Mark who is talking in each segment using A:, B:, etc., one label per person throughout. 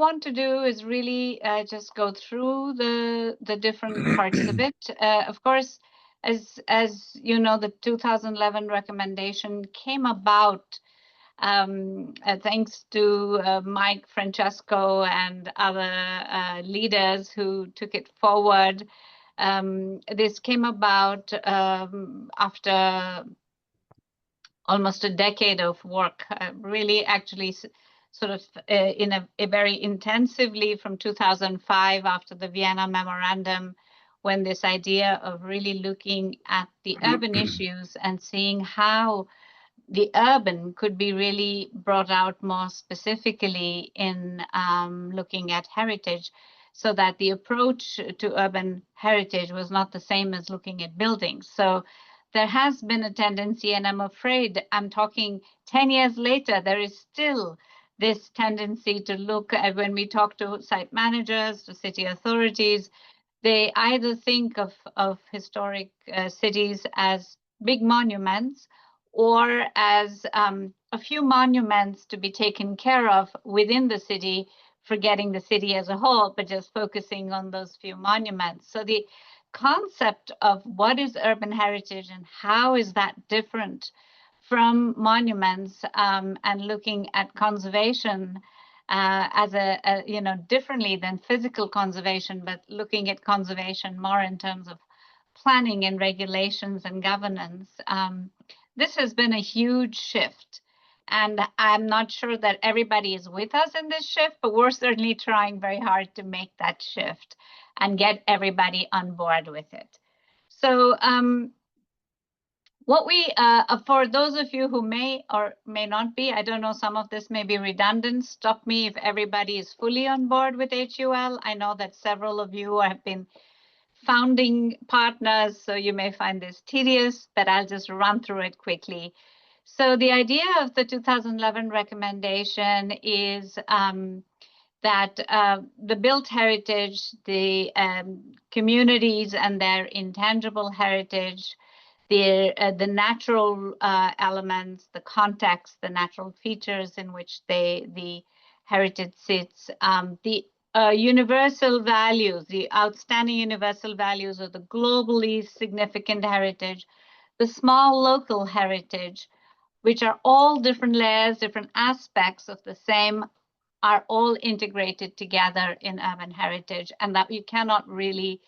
A: want to do is really just go through the different parts of it. Of course, as you know, the 2011 recommendation came about thanks to Mike Francesco and other leaders who took it forward. This came about after almost a decade of work, really actually sort of in a very intensively from 2005 after the Vienna Memorandum, when this idea of really looking at the urban issues and seeing how the urban could be really brought out more specifically in looking at heritage, so that the approach to urban heritage was not the same as looking at buildings. So there has been a tendency, and I'm afraid I'm talking 10 years later, there is still this tendency to look at, when we talk to site managers, to city authorities, they either think of historic cities as big monuments or as a few monuments to be taken care of within the city, forgetting the city as a whole, but just focusing on those few monuments. So the concept of what is urban heritage and how is that different from monuments, and looking at conservation as a differently than physical conservation, but looking at conservation more in terms of planning and regulations and governance. This has been a huge shift. And I'm not sure that everybody is with us in this shift, but we're certainly trying very hard to make that shift and get everybody on board with it. So what we, for those of you who may or may not be, I don't know, some of this may be redundant. Stop me if everybody is fully on board with HUL. I know that several of you have been founding partners, so you may find this tedious, but I'll just run through it quickly. So the idea of the 2011 recommendation is that the built heritage, the communities and their intangible heritage, the natural elements, the context, the natural features in which the heritage sits, the universal values, the outstanding universal values of the globally significant heritage, the small local heritage, which are all different layers, different aspects of the same, are all integrated together in urban heritage, and that you cannot really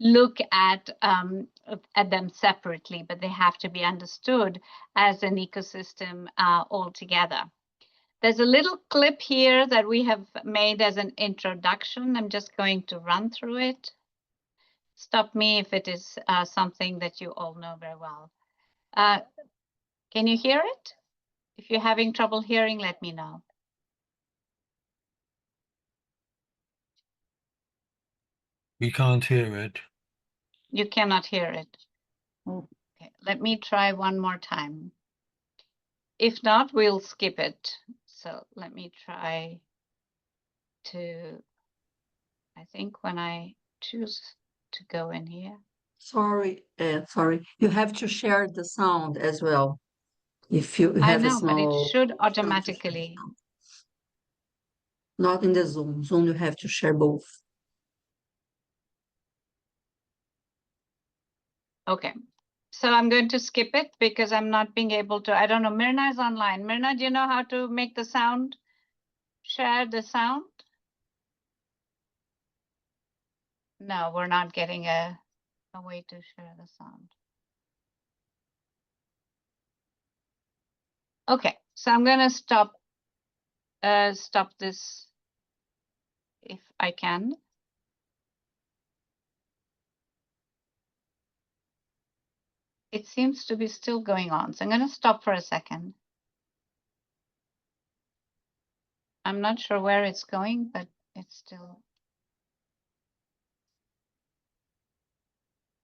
A: look at them separately, but they have to be understood as an ecosystem altogether. There's a little clip here that we have made as an introduction. I'm just going to run through it. Stop me if it is something that you all know very well. Can you hear it? If you're having trouble hearing, let me know.
B: We can't hear it.
A: You cannot hear it. Okay, let me try one more time. If not, we'll skip it. So let me try to, I think when I choose to go in here.
C: Sorry, you have to share the sound as well. If you
A: I
C: have a
A: know, but it
C: small,
A: should automatically.
C: not in the Zoom. Zoom, you have to share both.
A: Okay, so I'm going to skip it because I'm not being able to. I don't know, Myrna is online. Myrna, do you know how to make the sound, share the sound? No, we're not getting a way to share the sound. Okay, so I'm going to stop this if I can. It seems to be still going on, so I'm going to stop for a second. I'm not sure where it's going, but it's still.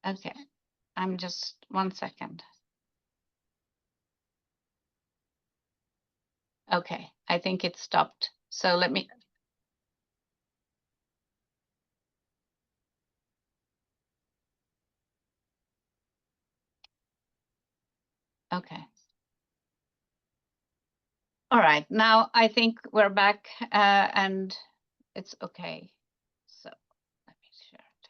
A: Okay, I'm just 1 second. Okay, I think it stopped. So let me. Okay. All right, now I think we're back and it's okay. So let me share it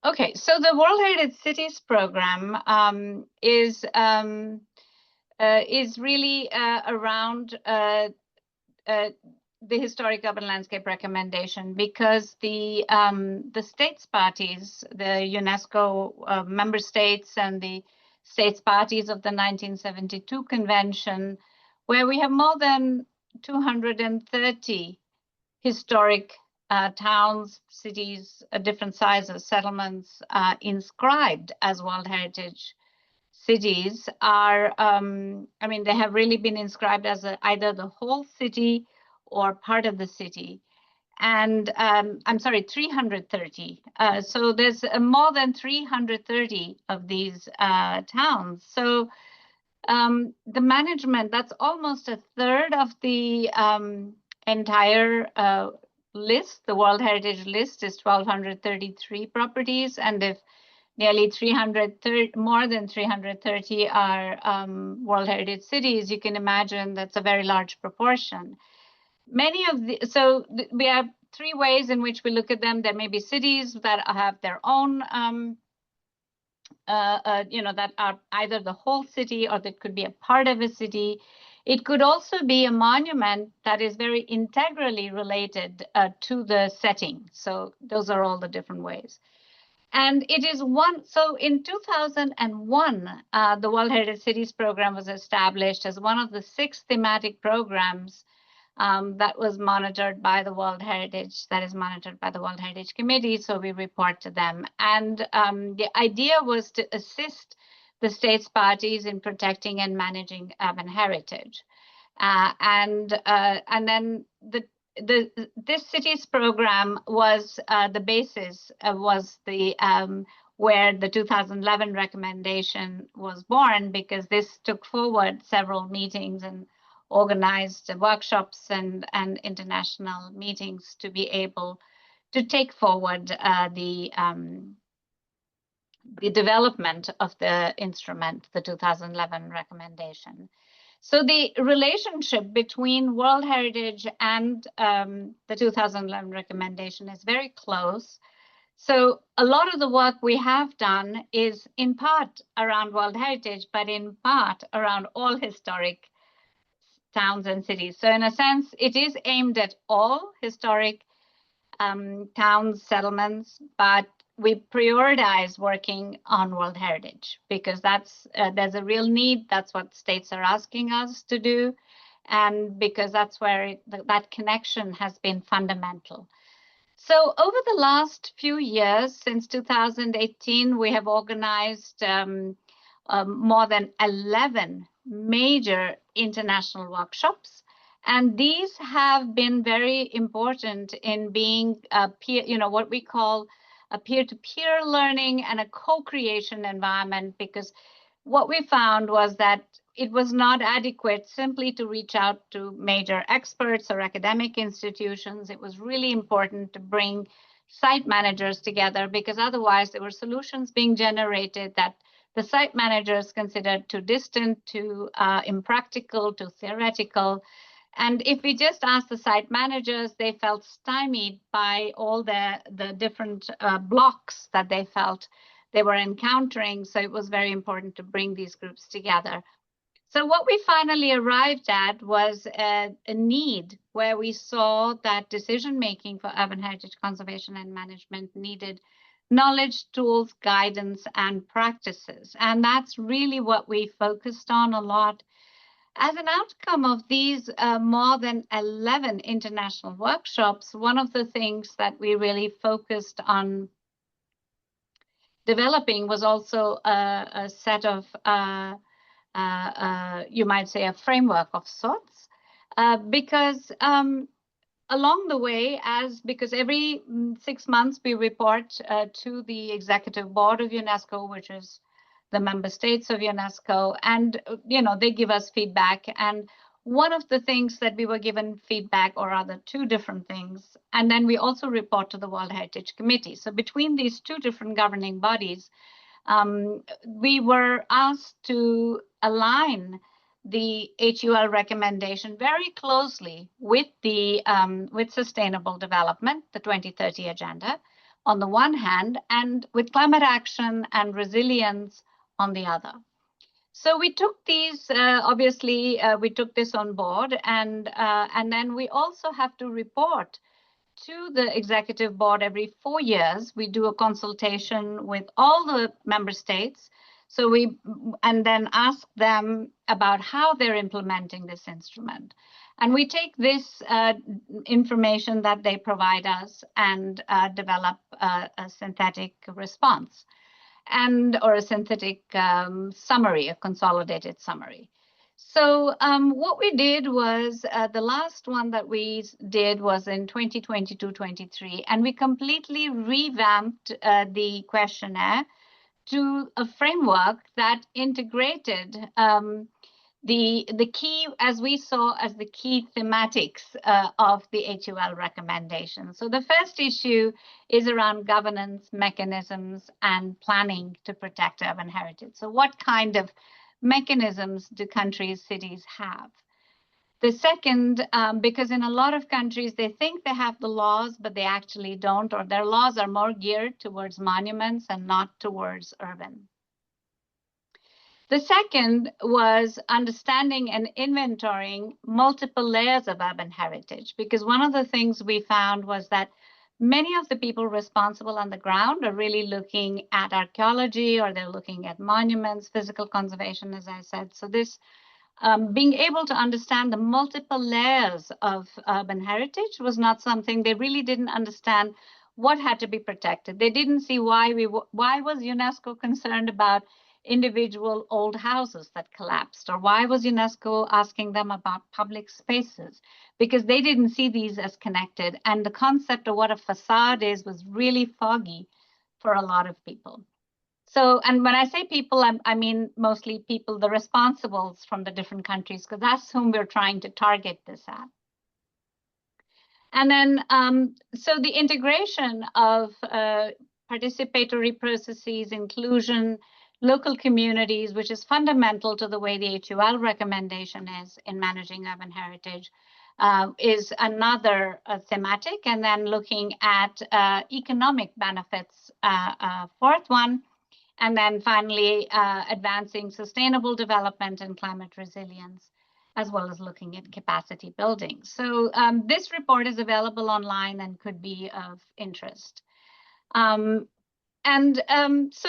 A: again. Okay, so the World Heritage Cities program is really around the historic urban landscape recommendation, because the states parties, the UNESCO member states and the states parties of the 1972 convention, where we have more than 230 historic towns, cities, different sizes, settlements inscribed as World Heritage cities are, I mean, they have really been inscribed as either the whole city or part of the city. And I'm sorry, 330. So there's more than 330 of these towns. So the management, that's almost a third of the entire list. The World Heritage list is 1,233 properties. And if nearly 330, more than 330 are World Heritage cities, you can imagine that's a very large proportion. Many of the, so we have three ways in which we look at them. There may be cities that have their own, that are either the whole city or that could be a part of a city. It could also be a monument that is very integrally related to the setting. So those are all the different ways. And it is one, so in 2001, the World Heritage Cities program was established as one of the 6 thematic programs that was monitored by the World Heritage, that is monitored by the World Heritage Committee, so we report to them. And the idea was to assist the states parties in protecting and managing urban heritage. And then this cities program was the basis, was the where the 2011 recommendation was born, because this took forward several meetings and organized workshops and international meetings to be able to take forward the development of the instrument, the 2011 recommendation. So the relationship between World Heritage and the 2011 recommendation is very close. So a lot of the work we have done is in part around World Heritage, but in part around all historic towns and cities. So in a sense, it is aimed at all historic towns, settlements, but we prioritize working on World Heritage because that's there's a real need. That's what states are asking us to do, and because that's where that connection has been fundamental. So over the last few years, since 2018, we have organized more than 11 major international workshops. And these have been very important in being peer, what we call a peer-to-peer learning and a co-creation environment, because what we found was that it was not adequate simply to reach out to major experts or academic institutions. It was really important to bring site managers together, because otherwise there were solutions being generated that the site managers considered too distant, too impractical, too theoretical. And if we just asked the site managers, they felt stymied by all the different blocks that they felt they were encountering. So it was very important to bring these groups together. So what we finally arrived at was a need where we saw that decision-making for urban heritage conservation and management needed knowledge, tools, guidance, and practices. And that's really what we focused on a lot. As an outcome of these more than 11 international workshops, one of the things that we really focused on developing was also a set of you might say a framework of sorts, because along the way, because every 6 months we report to the executive board of UNESCO, which is the member states of UNESCO, and they give us feedback. And one of the things that we were given feedback, or rather 2 different things, and then we also report to the World Heritage Committee. So between these 2 different governing bodies, we were asked to align the HUL recommendation very closely with the with sustainable development, the 2030 agenda, on the one hand, and with climate action and resilience on the other. So we took these, obviously, we took this on board, and then we also have to report to the executive board every 4 years. We do a consultation with all the member states. So and then ask them about how they're implementing this instrument. And we take this information that they provide us and develop a synthetic response or a synthetic summary, a consolidated summary. So what we did was, the last one that we did was in 2022-23, and we completely revamped the questionnaire to a framework that integrated the key, as we saw, as the key thematics of the HUL recommendation. So the first issue is around governance mechanisms and planning to protect urban heritage. So what kind of mechanisms do countries, cities have? The second, because in a lot of countries, they think they have the laws, but they actually don't, or their laws are more geared towards monuments and not towards urban. The second was understanding and inventorying multiple layers of urban heritage, because one of the things we found was that many of the people responsible on the ground are really looking at archaeology, or they're looking at monuments, physical conservation, as I said. So this being able to understand the multiple layers of urban heritage was not something. They really didn't understand what had to be protected. They didn't see why was UNESCO concerned about individual old houses that collapsed, or why was UNESCO asking them about public spaces, because they didn't see these as connected. And the concept of what a facade is was really foggy for a lot of people. So, and when I say people, I mean mostly people, the responsibles from the different countries, because that's whom we're trying to target this at. And then, so the integration of participatory processes, inclusion, local communities, which is fundamental to the way the HUL recommendation is in managing urban heritage, is another thematic. And then looking at economic benefits, fourth one. And then finally, advancing sustainable development and climate resilience, as well as looking at capacity building. So this report is available online and could be of interest. So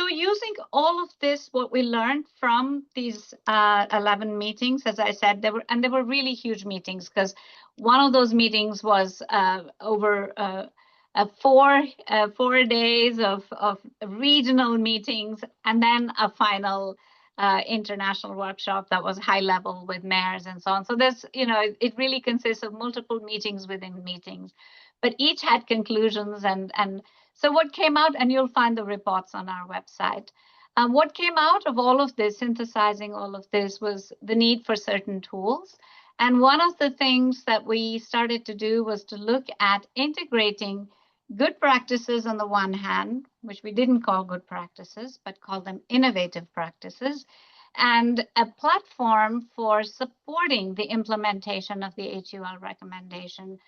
A: using all of this, what we learned from these 11 meetings, as I said, there were really huge meetings, because one of those meetings was over 4 days of regional meetings, and then a final international workshop that was high level with mayors and so on. So there's, it really consists of multiple meetings within meetings, but each had conclusions. And so what came out, and you'll find the reports on our website, what came out of all of this, synthesizing all of this, was the need for certain tools. And one of the things that we started to do was to look at integrating good practices on the one hand, which we didn't call good practices, but call them innovative practices, and a platform for supporting the implementation of the HUL recommendation,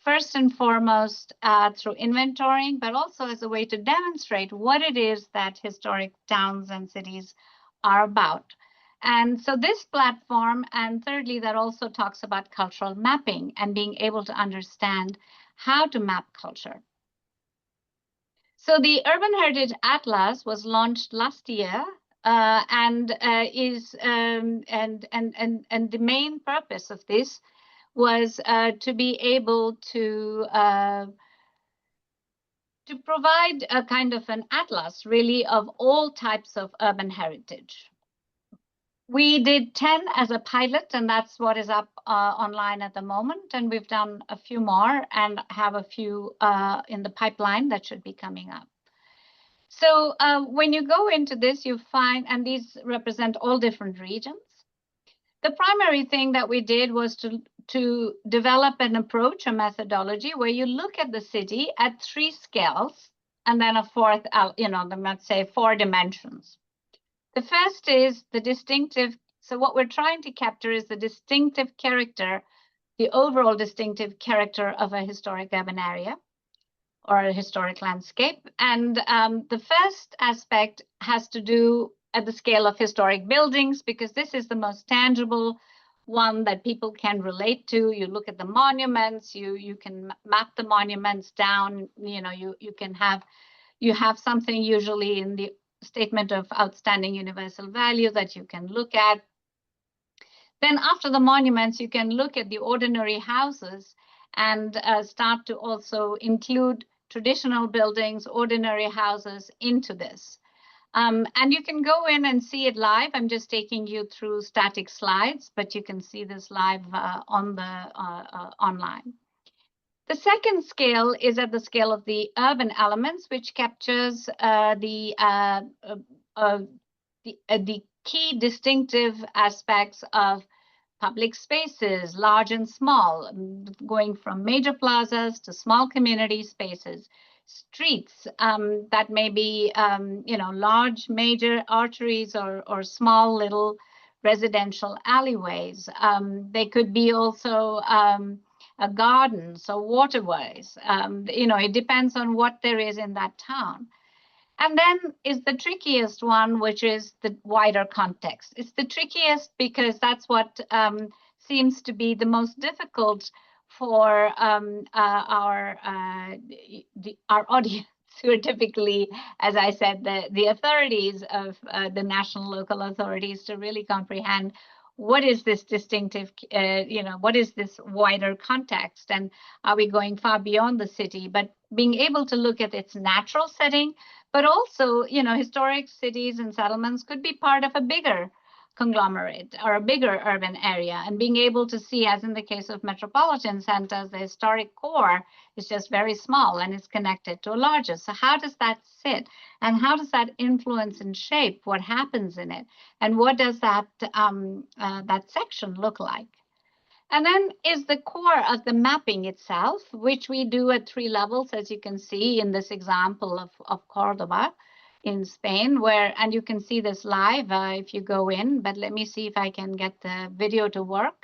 A: first and foremost through inventorying, but also as a way to demonstrate what it is that historic towns and cities are about. And so this platform, and thirdly, that also talks about cultural mapping and being able to understand how to map culture. So the Urban Heritage Atlas was launched last year, and the main purpose of this was to be able to provide a kind of an atlas, really, of all types of urban heritage. We did 10 as a pilot, and that's what is up online at the moment. And we've done a few more and have a few in the pipeline that should be coming up. So when you go into this, you find, and these represent all different regions. The primary thing that we did was to develop an approach, a methodology, where you look at the city at 3 scales, and then a fourth, let's say 4 dimensions. The first is the distinctive So what we're trying to capture is the distinctive character, the overall distinctive character of a historic urban area or a historic landscape. And the first aspect has to do at the scale of historic buildings, because this is the most tangible one that people can relate to. You look at the monuments, you can map the monuments down, you have something usually in the statement of outstanding universal value that you can look at. Then after the monuments, you can look at the ordinary houses and start to also include traditional buildings, ordinary houses into this. And you can go in and see it live. I'm just taking you through static slides, but you can see this live on the online. The second scale is at the scale of the urban elements, which captures the key distinctive aspects of public spaces, large and small, going from major plazas to small community spaces, streets that may be, large major arteries or small little residential alleyways. They could be also gardens or waterways. It depends on what there is in that town. And then is the trickiest one, which is the wider context. It's the trickiest because that's what seems to be the most difficult for our audience, who are typically, as I said, the authorities of the national local authorities, to really comprehend what is this distinctive, what is this wider context, and are we going far beyond the city? But being able to look at its natural setting, but also, historic cities and settlements could be part of a bigger conglomerate or a bigger urban area, and being able to see, as in the case of metropolitan centers, the historic core is just very small and is connected to a larger. So how does that sit, and how does that influence and shape what happens in it, and what does that that section look like? And then is the core of the mapping itself, which we do at 3 levels, as you can see in this example of Cordoba in Spain, and you can see this live if you go in, but let me see if I can get the video to work.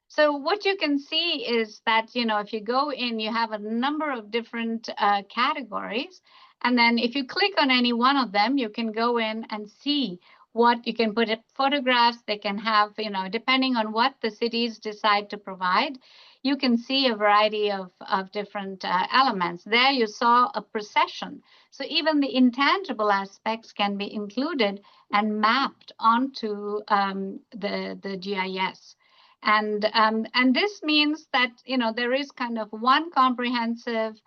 A: So what you can see is that, if you go in, you have a number of different categories. And then if you click on any one of them, you can go in and see what you can put in photographs. They can have, depending on what the cities decide to provide, you can see a variety of different elements. There you saw a procession. So even the intangible aspects can be included and mapped onto the GIS. And this means that, there is kind of one comprehensive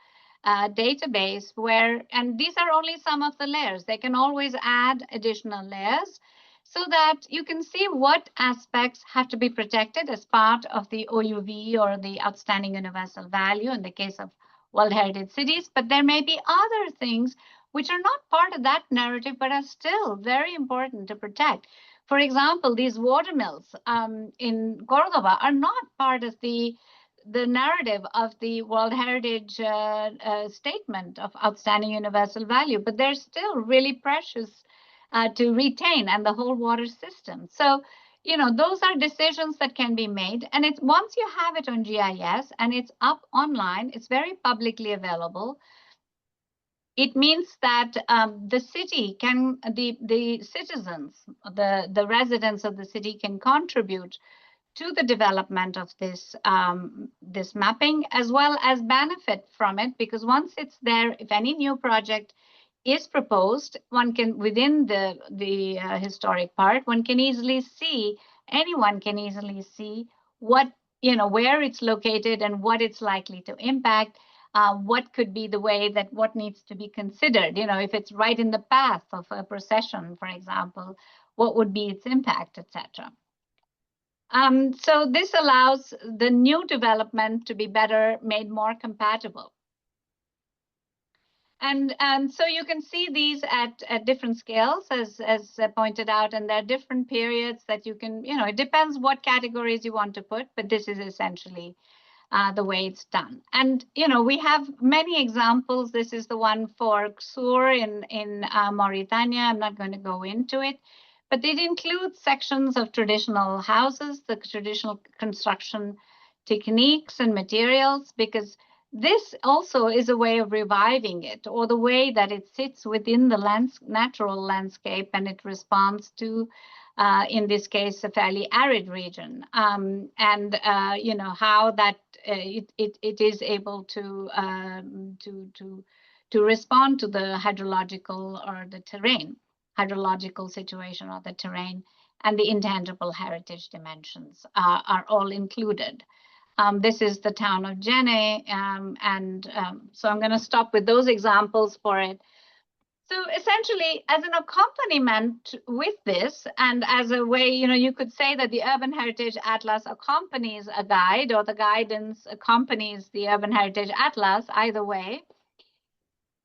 A: database where, and these are only some of the layers. They can always add additional layers so that you can see what aspects have to be protected as part of the OUV, or the outstanding universal value in the case of World Heritage Cities. But there may be other things which are not part of that narrative, but are still very important to protect. For example, these watermills in Cordoba are not part of the narrative of the World Heritage Statement of Outstanding Universal Value, but they're still really precious to retain, and the whole water system. So, those are decisions that can be made. And it's once you have it on GIS and it's up online, it's very publicly available. It means that the city can, the citizens, the residents of the city can contribute to the development of this this mapping, as well as benefit from it, because once it's there, if any new project is proposed, one can, within the historic part, one can easily see, anyone can easily see what, where it's located and what it's likely to impact, what could be the way that what needs to be considered, if it's right in the path of a procession, for example, what would be its impact, etc. So this allows the new development to be better, made more compatible. And so you can see these at different scales, as pointed out, and there are different periods that you can, it depends what categories you want to put, but this is essentially the way it's done. And, we have many examples. This is the one for Xur in Mauritania. I'm not going to go into it, but it includes sections of traditional houses, the traditional construction techniques and materials, because this also is a way of reviving it, or the way that it sits within the natural landscape and it responds to, in this case, a fairly arid region, and how that it is able to respond to the hydrological or the hydrological situation or the terrain, and the intangible heritage dimensions are all included. This is the town of Jenne, so I'm going to stop with those examples for it. So essentially, as an accompaniment with this, and as a way, you could say that the Urban Heritage Atlas accompanies a guide, or the guidance accompanies the Urban Heritage Atlas, either way.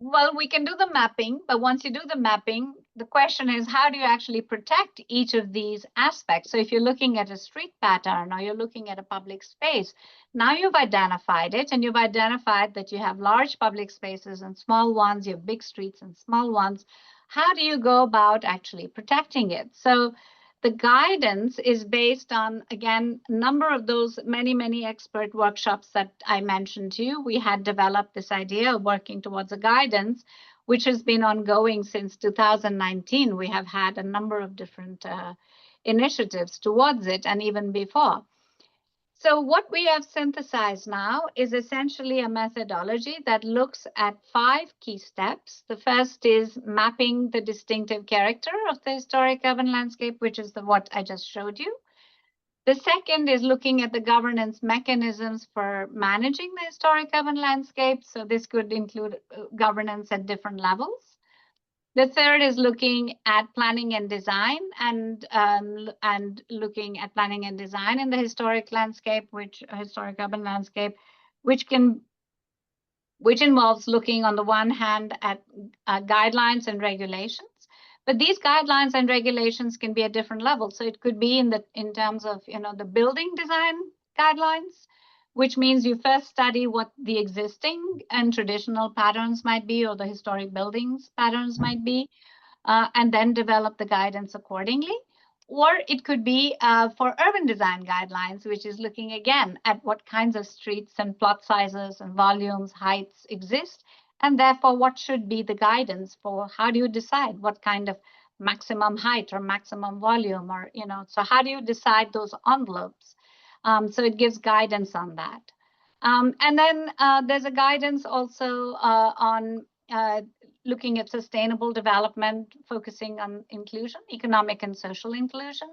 A: Well, we can do the mapping, but once you do the mapping, the question is, how do you actually protect each of these aspects? So if you're looking at a street pattern, or you're looking at a public space, now you've identified it, and you've identified that you have large public spaces and small ones, you have big streets and small ones. How do you go about actually protecting it? So the guidance is based on, again, a number of those many expert workshops that I mentioned to you. We had developed this idea of working towards a guidance, which has been ongoing since 2019. We have had a number of different initiatives towards it, and even before. So what we have synthesized now is essentially a methodology that looks at 5 key steps. The first is mapping the distinctive character of the historic urban landscape, which is what I just showed you. The second is looking at the governance mechanisms for managing the historic urban landscape. So this could include governance at different levels. The third is looking at planning and design, and looking at planning and design in the historic landscape, historic urban landscape, which involves looking on the one hand at guidelines and regulations. But these guidelines and regulations can be at different levels. So it could be in terms of the building design guidelines, which means you first study what the existing and traditional patterns might be, or the historic buildings patterns might be, and then develop the guidance accordingly. Or it could be for urban design guidelines, which is looking again at what kinds of streets and plot sizes and volumes, heights exist, and therefore what should be the guidance for how do you decide what kind of maximum height or maximum volume, or so how do you decide those envelopes? So it gives guidance on that. And then there's a guidance also on looking at sustainable development, focusing on inclusion, economic and social inclusion,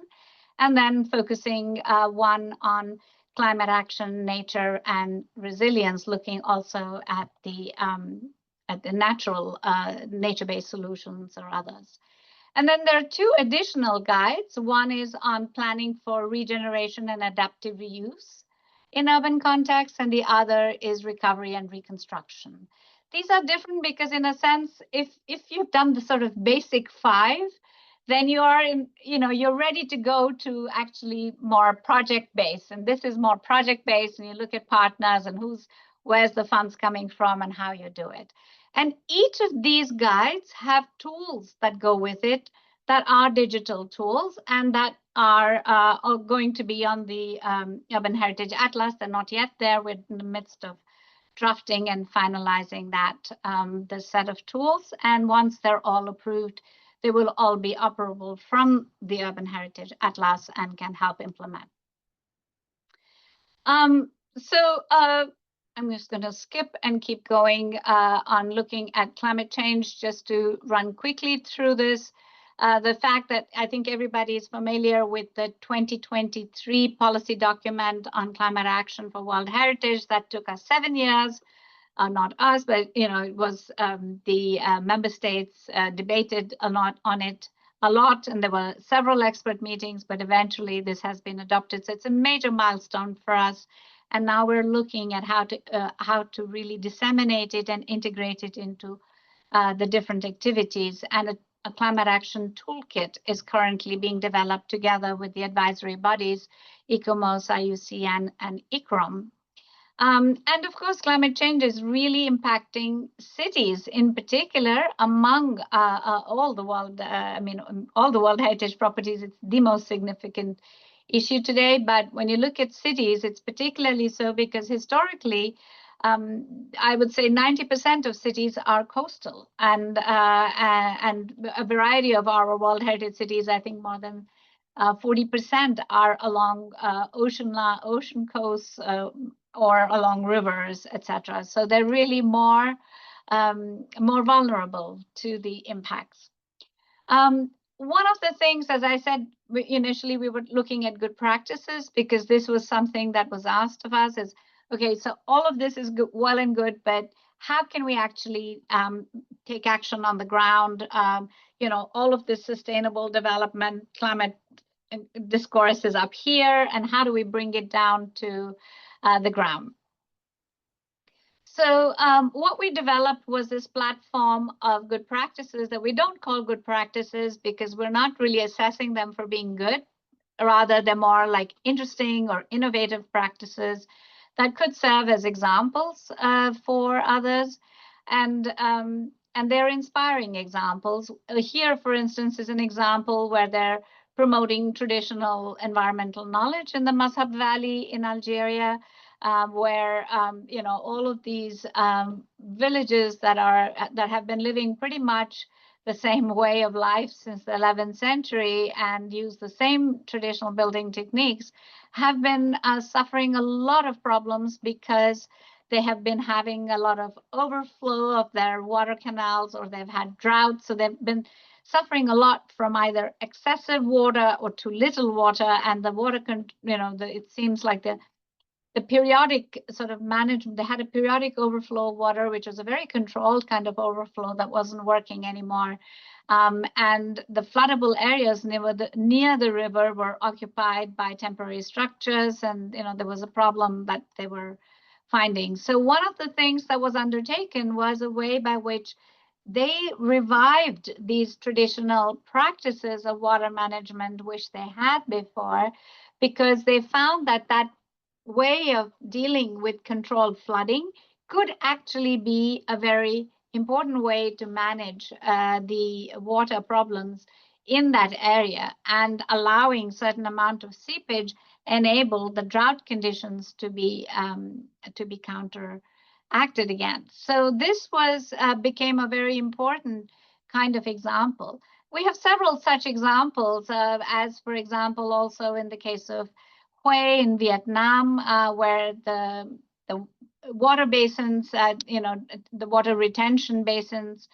A: and then focusing one on climate action, nature, and resilience, looking also at the natural nature-based solutions or others. And then there are 2 additional guides. One is on planning for regeneration and adaptive reuse in urban contexts, and the other is recovery and reconstruction. These are different because, in a sense, if you've done the sort of basic 5, then you are you're ready to go to actually more project-based. And this is more project-based, and you look at partners and where's the funds coming from and how you do it. And each of these guides have tools that go with it that are digital tools, and that are going to be on the Urban Heritage Atlas. They're not yet there. We're in the midst of drafting and finalizing the set of tools. And once they're all approved, they will all be operable from the Urban Heritage Atlas and can help implement. So I'm just going to skip and keep going on looking at climate change, just to run quickly through this. The fact that I think everybody is familiar with the 2023 policy document on climate action for World Heritage that took us 7 years. Not us, but it was the member states debated a lot on it, and there were several expert meetings, but eventually this has been adopted. So it's a major milestone for us. And now we're looking at how to really disseminate it and integrate it into the different activities. And a climate action toolkit is currently being developed together with the advisory bodies, ICOMOS, IUCN, and ICROM. And of course, climate change is really impacting cities in particular among all the world. All the World Heritage properties, it's the most significant issue today. But when you look at cities, it's particularly so because historically, I would say 90% of cities are coastal, and a variety of our World Heritage cities, I think more than 40% are along ocean coasts or along rivers, etc. So they're really more vulnerable to the impacts. One of the things, as I said, initially we were looking at good practices because this was something that was asked of us is, okay, so all of this is good, well and good, but how can we actually take action on the ground? All of this sustainable development, climate discourse is up here, and how do we bring it down to the ground? So what we developed was this platform of good practices that we don't call good practices because we're not really assessing them for being good. Rather, they're more like interesting or innovative practices that could serve as examples for others. And they're inspiring examples. Here, for instance, is an example where they're promoting traditional environmental knowledge in the Mazhab Valley in Algeria, where all of these villages that have been living pretty much the same way of life since the 11th century and use the same traditional building techniques have been suffering a lot of problems because they have been having a lot of overflow of their water canals, or they've had drought. So they've been suffering a lot from either excessive water or too little water, and the water it seems like the periodic sort of management, they had a periodic overflow of water, which was a very controlled kind of overflow that wasn't working anymore. And the floodable areas near the river were occupied by temporary structures, and there was a problem that they were finding. So one of the things that was undertaken was a way by which they revived these traditional practices of water management, which they had before, because they found that way of dealing with controlled flooding could actually be a very important way to manage the water problems in that area, and allowing certain amount of seepage enable the drought conditions to be counteracted against. So this became a very important kind of example. We have several such examples, as for example, also in the case of Hue in Vietnam, where the water basins, the water retention basins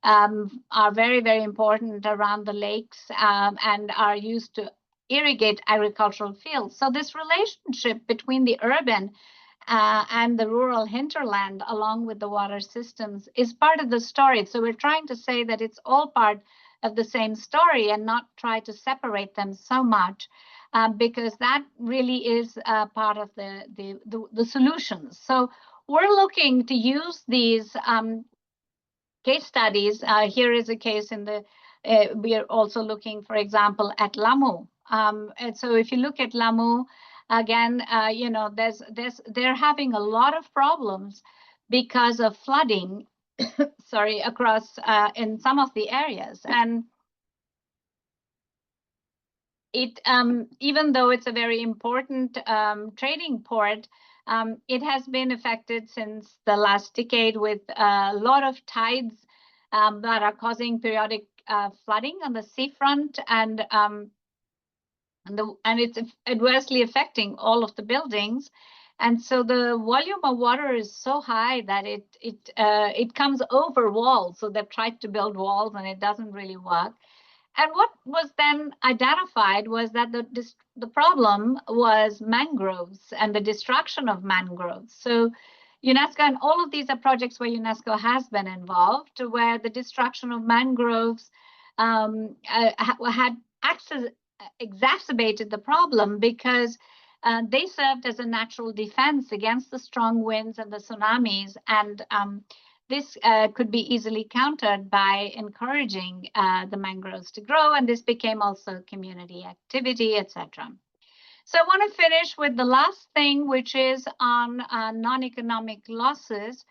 A: are very, very important around the lakes and are used to irrigate agricultural fields. So this relationship between the urban and the rural hinterland, along with the water systems, is part of the story. So we're trying to say that it's all part of the same story and not try to separate them so much. Because that really is part of the solutions. So we're looking to use these case studies. Here is a case we are also looking, for example, at Lamu. And so if you look at Lamu, again, they're having a lot of problems because of flooding, across in some of the areas. And it, even though it's a very important trading port, it has been affected since the last decade with a lot of tides that are causing periodic flooding on the seafront, and it's adversely affecting all of the buildings. And so the volume of water is so high that it comes over walls. So they've tried to build walls, and it doesn't really work. And what was then identified was that the problem was mangroves and the destruction of mangroves. So UNESCO, and all of these are projects where UNESCO has been involved, where the destruction of mangroves had exacerbated the problem because they served as a natural defense against the strong winds and the tsunamis. And this could be easily countered by encouraging the mangroves to grow, and this became also community activity, etc. So I want to finish with the last thing, which is on non-economic losses,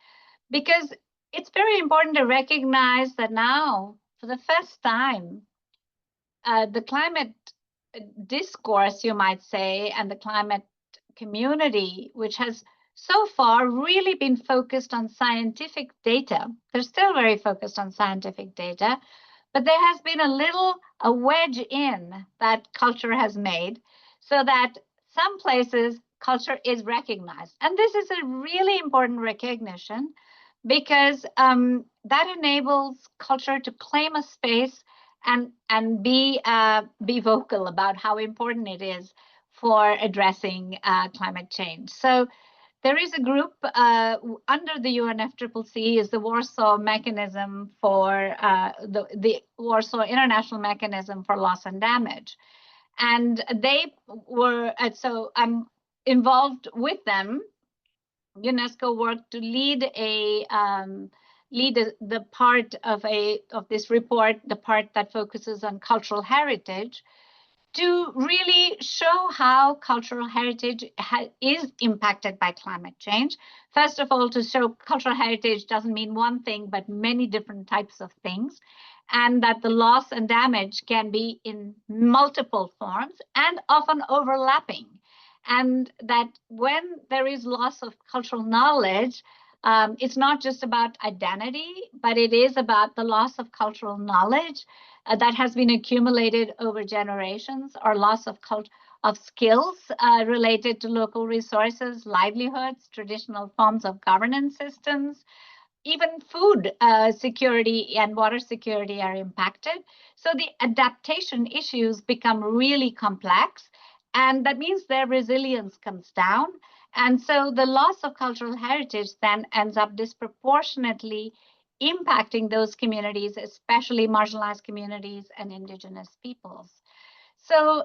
A: because it's very important to recognize that now, for the first time, the climate discourse, you might say, and the climate community, which has so far really been focused on scientific data. They're still very focused on scientific data, but there has been a wedge in that culture has made, so that some places culture is recognized. And this is a really important recognition, because that enables culture to claim a space and be vocal about how important it is for addressing climate change. So there is a group under the UNFCCC, is the Warsaw Mechanism for the Warsaw International Mechanism for Loss and Damage, and they were so I'm involved with them. UNESCO worked to lead the part of this report, the part that focuses on cultural heritage, to really show how cultural heritage is impacted by climate change. First of all, to show cultural heritage doesn't mean one thing, but many different types of things, and that the loss and damage can be in multiple forms and often overlapping. And that when there is loss of cultural knowledge, it's not just about identity, but it is about the loss of cultural knowledge that has been accumulated over generations, or loss of skills related to local resources, livelihoods, traditional forms of governance systems. Even food security and water security are impacted. So the adaptation issues become really complex, and that means their resilience comes down. And so the loss of cultural heritage then ends up disproportionately impacting those communities, especially marginalized communities and indigenous peoples. So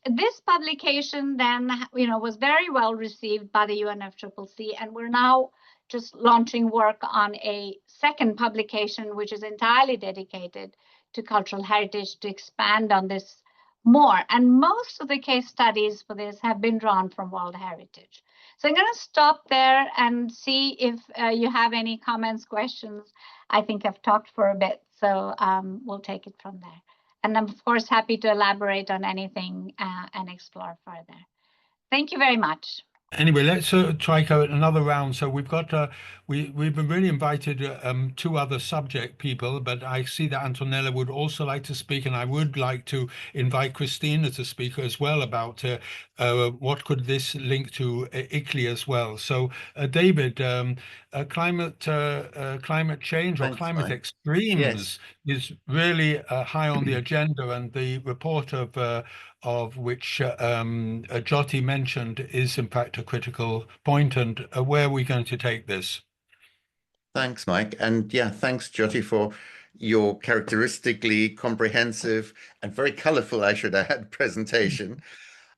A: this publication then, was very well received by the UNFCCC, and we're now just launching work on a second publication, which is entirely dedicated to cultural heritage, to expand on this more. And most of the case studies for this have been drawn from World Heritage. So I'm going to stop there and see if you have any comments, questions. I think I've talked for a bit, so we'll take it from there. And I'm, of course, happy to elaborate on anything and explore further. Thank you very much.
B: Anyway, let's try go another round. So we've got we've been really invited two other subject people, but I see that Antonella would also like to speak, and I would like to invite Christina to speak as well about what could this link to ICLEI as well. So David, climate change or
D: Thanks,
B: climate
D: Mike.
B: extremes is really high on the agenda, and the report of which Jyoti mentioned is in fact a critical point. And where are we going to take this?
D: Thanks, Mike. And yeah, thanks, Jyoti, for your characteristically comprehensive and very colorful, I should add, presentation.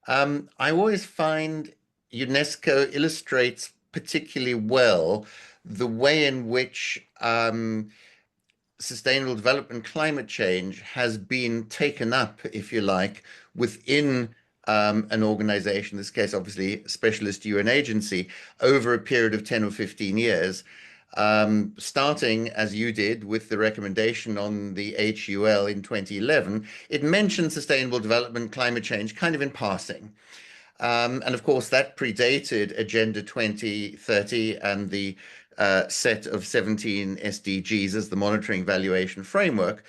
D: I always find UNESCO illustrates particularly well the way in which sustainable development, climate change has been taken up, if you like, within an organization, in this case, obviously, a specialist UN agency, over a period of 10 or 15 years, starting, as you did, with the recommendation on the HUL in 2011. It mentioned sustainable development, climate change, kind of in passing. And of course, that predated Agenda 2030 and the set of 17 SDGs as the monitoring evaluation framework.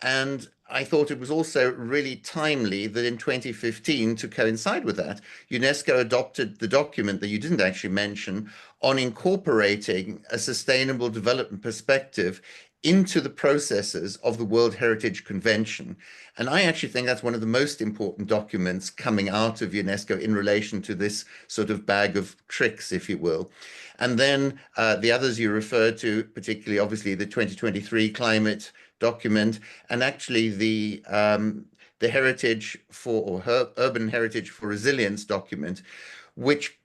D: And I thought it was also really timely that in 2015, to coincide with that, UNESCO adopted the document that you didn't actually mention on incorporating a sustainable development perspective into the processes of the World Heritage Convention. And I actually think that's one of the most important documents coming out of UNESCO in relation to this sort of bag of tricks, if you will. And then the others you referred to, particularly obviously the 2023 climate document, and actually the heritage for, or urban heritage for resilience document, which,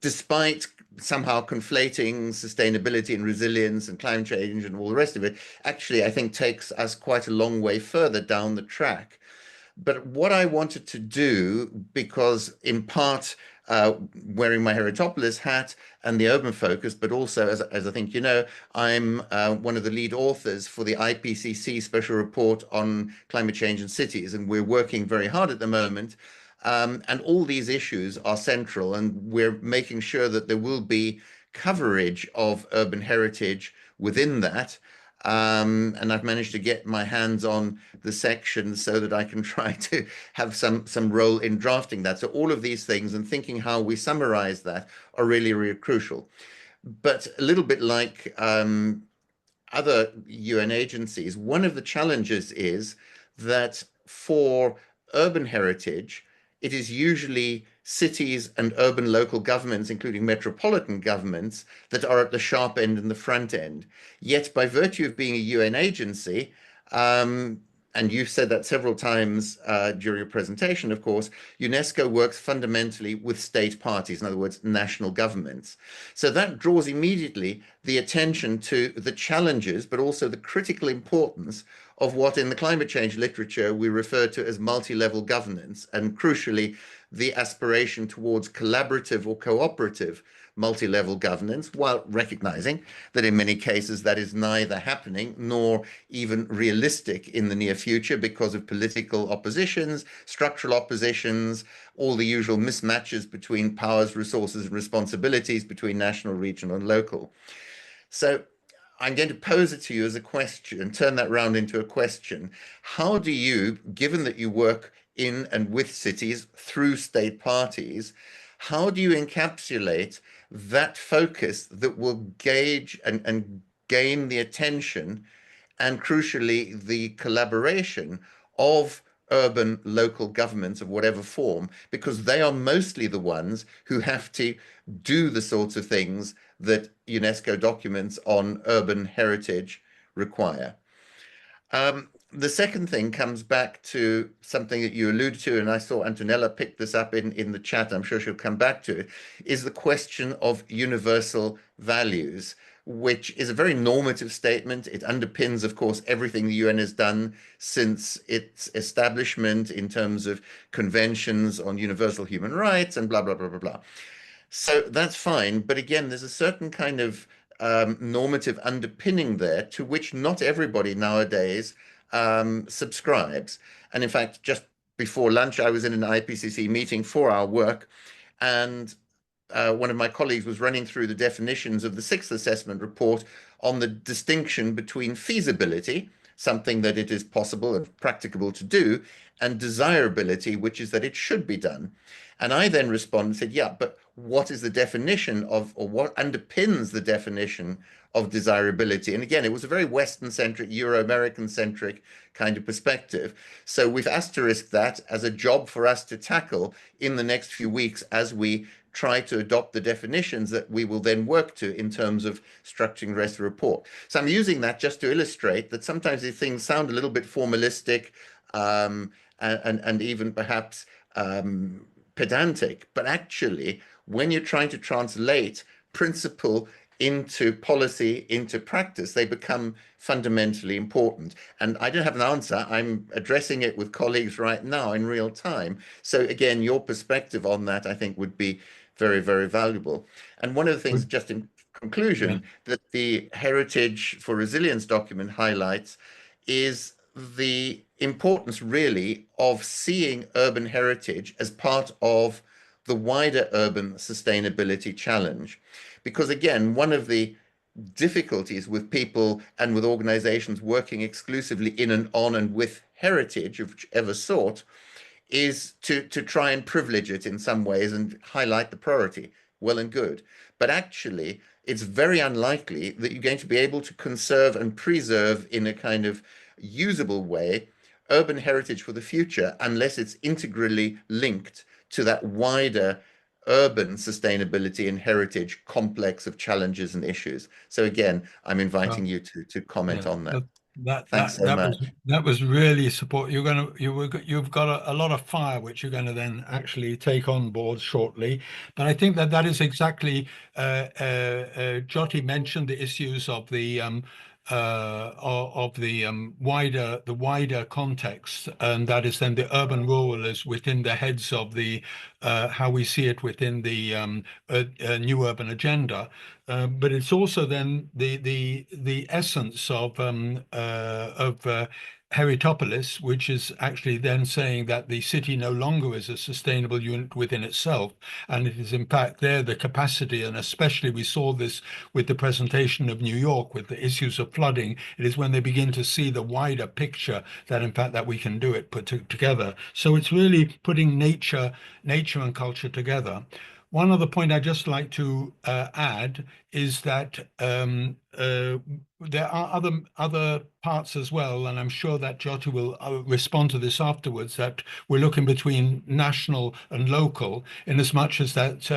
D: despite somehow conflating sustainability and resilience and climate change and all the rest of it, actually, I think takes us quite a long way further down the track. But what I wanted to do, because in part wearing my Heritopolis hat and the urban focus, but also, as I think you know, I'm one of the lead authors for the IPCC special report on climate change in cities, and we're working very hard at the moment. And all these issues are central, and we're making sure that there will be coverage of urban heritage within that. And I've managed to get my hands on the section so that I can try to have some role in drafting that. So all of these things and thinking how we summarize that are really, really crucial. But a little bit like other UN agencies, one of the challenges is that for urban heritage, it is usually cities and urban local governments, including metropolitan governments, that are at the sharp end and the front end. Yet, by virtue of being a UN agency, and you've said that several times during your presentation, of course, UNESCO works fundamentally with state parties, in other words, national governments. So that draws immediately the attention to the challenges, but also the critical importance of what in the climate change literature we refer to as multi-level governance, and crucially, the aspiration towards collaborative or cooperative multi-level governance, while recognizing that in many cases that is neither happening nor even realistic in the near future because of political oppositions, structural oppositions, all the usual mismatches between powers, resources, and responsibilities between national, regional, and local. So I'm going to pose it to you as a question, turn that round into a question. How do you, given that you work in and with cities through state parties, how do you encapsulate that focus that will gauge and gain the attention and crucially the collaboration of urban local governments of whatever form, because they are mostly the ones who have to do the sorts of things that UNESCO documents on urban heritage require. The second thing comes back to something that you alluded to, and I saw Antonella pick this up in the chat, I'm sure she'll come back to it, is the question of universal values, which is a very normative statement. It underpins, of course, everything the UN has done since its establishment in terms of conventions on universal human rights and blah, blah, blah, blah, blah. So that's fine. But again, there's a certain kind of normative underpinning there to which not everybody nowadays subscribes. And in fact, just before lunch, I was in an IPCC meeting for our work, and one of my colleagues was running through the definitions of the sixth assessment report on the distinction between feasibility, something that it is possible and practicable to do, and desirability, which is that it should be done. And I then responded and said, yeah, but what is the definition of, or what underpins the definition of desirability? And again, it was a very Western-centric, Euro-American-centric kind of perspective. So we've asterisked that as a job for us to tackle in the next few weeks as we try to adopt the definitions that we will then work to in terms of structuring the rest of the report. So I'm using that just to illustrate that sometimes these things sound a little bit formalistic and even perhaps pedantic, but actually, when you're trying to translate principle into policy, into practice, they become fundamentally important. And I don't have an answer. I'm addressing it with colleagues right now in real time. So again, your perspective on that, I think, would be very, very valuable. And one of the things, just in conclusion, that the Heritage for Resilience document highlights is the importance really of seeing urban heritage as part of the wider urban sustainability challenge. Because again, one of the difficulties with people and with organizations working exclusively in and on and with heritage of whichever sort is to try and privilege it in some ways and highlight the priority. Well and good. But actually, it's very unlikely that you're going to be able to conserve and preserve in a kind of usable way urban heritage for the future unless it's integrally linked to that wider urban sustainability and heritage complex of challenges and issues. So again, I'm inviting you to comment on that. Thanks so much.
B: That was really support. You've got a lot of fire which you're going to then actually take on board shortly. But I think that is exactly Jyoti mentioned the issues of the of the wider context, and that is then the urban rural is within the heads of the how we see it within the new urban agenda. But it's also then the essence of Heritopolis, which is actually then saying that the city no longer is a sustainable unit within itself, and it is in fact there the capacity, and especially we saw this with the presentation of New York with the issues of flooding. It is when they begin to see the wider picture that in fact that we can do it put together. So it's really putting nature and culture together. One other point I'd just like to add is that there are other parts as well, and I'm sure that Jyoti will respond to this afterwards, that we're looking between national and local, in as much as that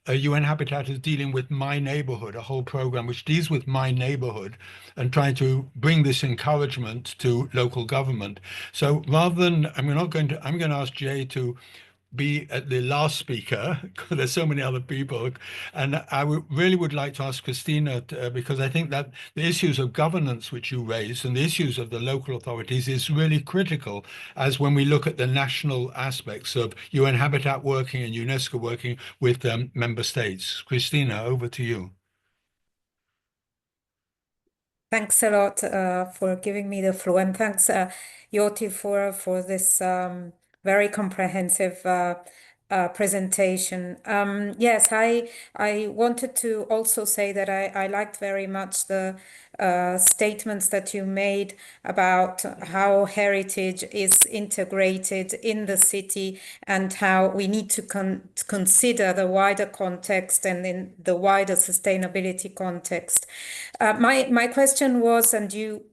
B: UN Habitat is dealing with My Neighborhood, a whole program which deals with my neighborhood and trying to bring this encouragement to local government. So rather than, I'm going to ask Jay to be the last speaker, because there's so many other people. And I really would like to ask Christina, because I think that the issues of governance which you raised and the issues of the local authorities is really critical, as when we look at the national aspects of UN Habitat working and UNESCO working with member states. Christina, over to you.
E: Thanks a lot for giving me the floor, and thanks, Jyoti, for this very comprehensive presentation. Yes, I wanted to also say that I liked very much the statements that you made about how heritage is integrated in the city and how we need to consider the wider context and in the wider sustainability context. My question was, and you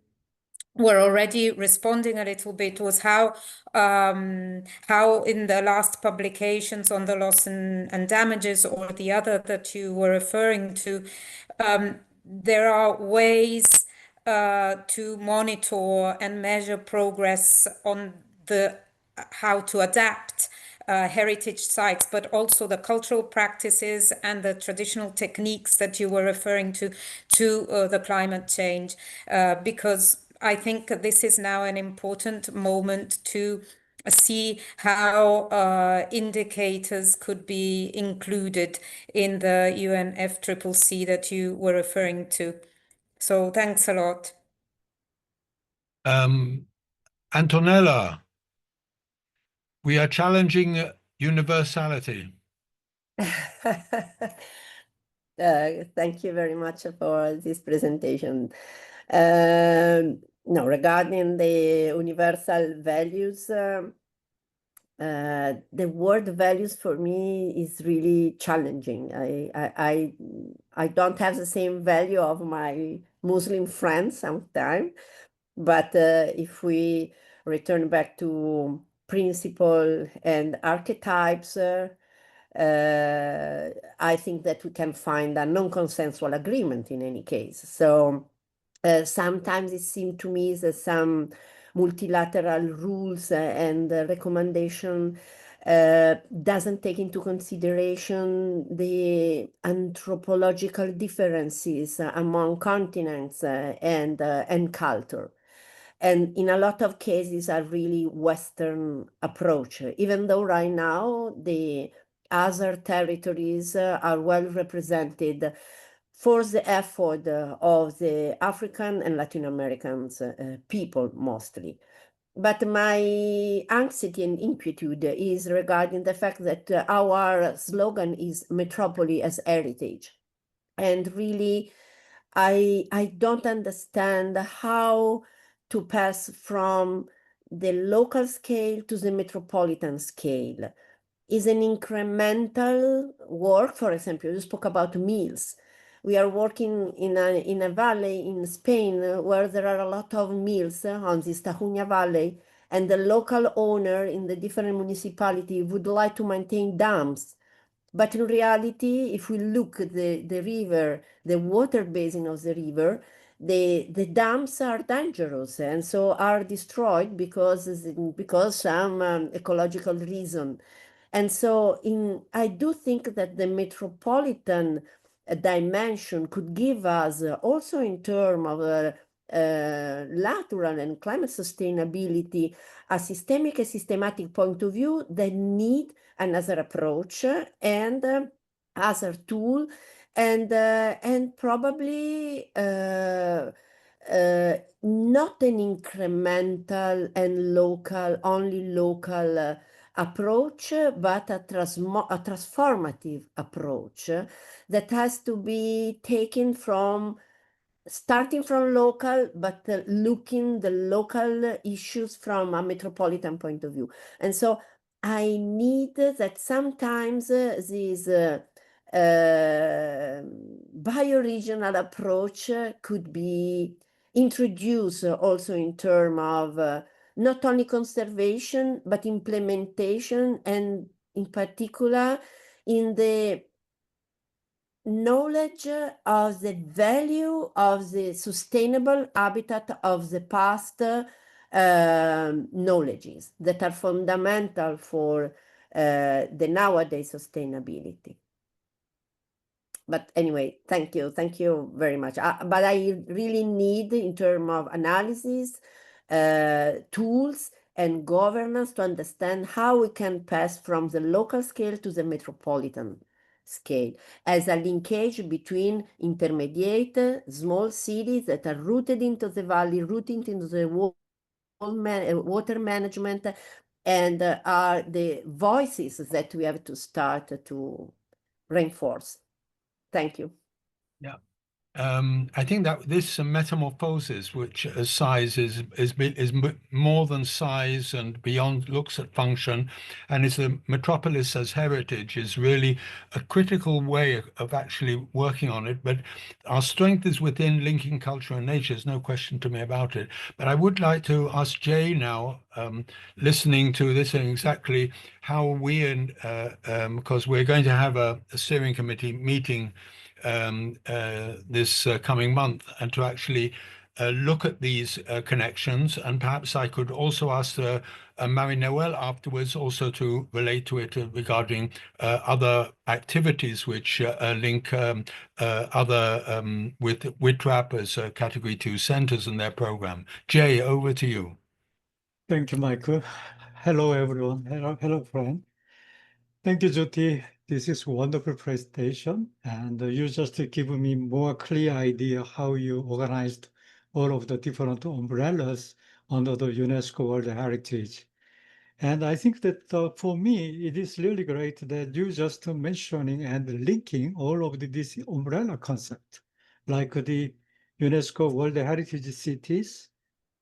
E: were already responding a little bit, was how in the last publications on the loss and damages, or the other that you were referring to, there are ways to monitor and measure progress on how to adapt heritage sites, but also the cultural practices and the traditional techniques that you were referring to the climate change, because I think this is now an important moment to see how indicators could be included in the UNFCCC that you were referring to. So thanks a lot.
B: Antonella, we are challenging universality.
F: Thank you very much for this presentation. No, regarding the universal values, the word values for me is really challenging. I don't have the same value of my Muslim friends sometimes, but if we return back to principle and archetypes, I think that we can find a non-consensual agreement in any case. So sometimes it seems to me that some multilateral rules and recommendation doesn't take into consideration the anthropological differences among continents and culture. And in a lot of cases are really Western approach, even though right now the other territories are well represented for the effort of the African and Latin American people mostly. But my anxiety and inquietude is regarding the fact that our slogan is Metropoli as Heritage. And really, I don't understand how to pass from the local scale to the metropolitan scale. Is an incremental work. For example, you spoke about mills. We are working in a valley in Spain where there are a lot of mills on this Tajuña Valley, and the local owner in the different municipality would like to maintain dams. But in reality, if we look at the river, the water basin of the river, the dams are dangerous and so are destroyed because some ecological reason. And so I do think that the metropolitan dimension could give us also in terms of multilateral and climate sustainability a systemic and systematic point of view that need another approach and other tool and probably not an incremental and only local approach, but a transformative approach that has to be taken starting from local, but looking the local issues from a metropolitan point of view. And so I need that sometimes this bioregional approach could be introduced also in terms of not only conservation, but implementation, and in particular in the knowledge of the value of the sustainable habitat of the past knowledges that are fundamental for the nowadays sustainability. But anyway, thank you very much. But I really need, in terms of analysis, tools and governance, to understand how we can pass from the local scale to the metropolitan scale as a linkage between intermediate small cities that are rooted into the valley, rooted into the water management, and are the voices that we have to start to reinforce. Thank you.
B: Yeah. I think that this metamorphosis, which as size is more than size and beyond, looks at function, and is the metropolis as heritage, is really a critical way of actually working on it. But our strength is within linking culture and nature. There's no question to me about it. But I would like to ask Jay now, listening to this, and exactly how we, because we're going to have a steering committee meeting this coming month, and to actually look at these connections. And perhaps I could also ask Marie-Noëlle afterwards also to relate to it regarding other activities which link other with WITRAP as Category 2 centers and their program. Jay, over to you.
G: Thank you, Michael. Hello, everyone. Hello, friend. Thank you, Jyoti. This is a wonderful presentation, and you just give me more clear idea how you organized all of the different umbrellas under the UNESCO World Heritage. And I think that for me, it is really great that you just mentioning and linking all of this umbrella concept, like the UNESCO World Heritage Cities,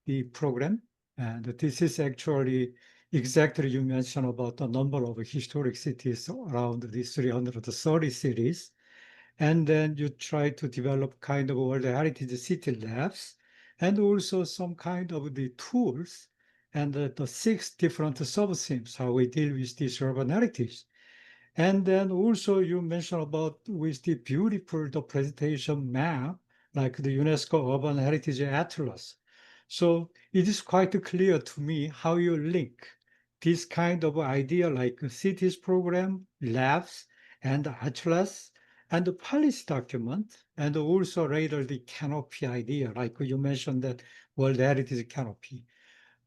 G: the program. And this is actually exactly you mentioned about the number of historic cities around the 330 cities. And then you try to develop kind of World Heritage City Labs, and also some kind of the tools and the 6 different sub-themes, how we deal with this urban heritage. And then also you mentioned about with the beautiful the presentation map, like the UNESCO Urban Heritage Atlas. So it is quite clear to me how you link this kind of idea like cities program, labs, and atlas, and the policy document, and also later the canopy idea, like you mentioned that World Heritage Canopy.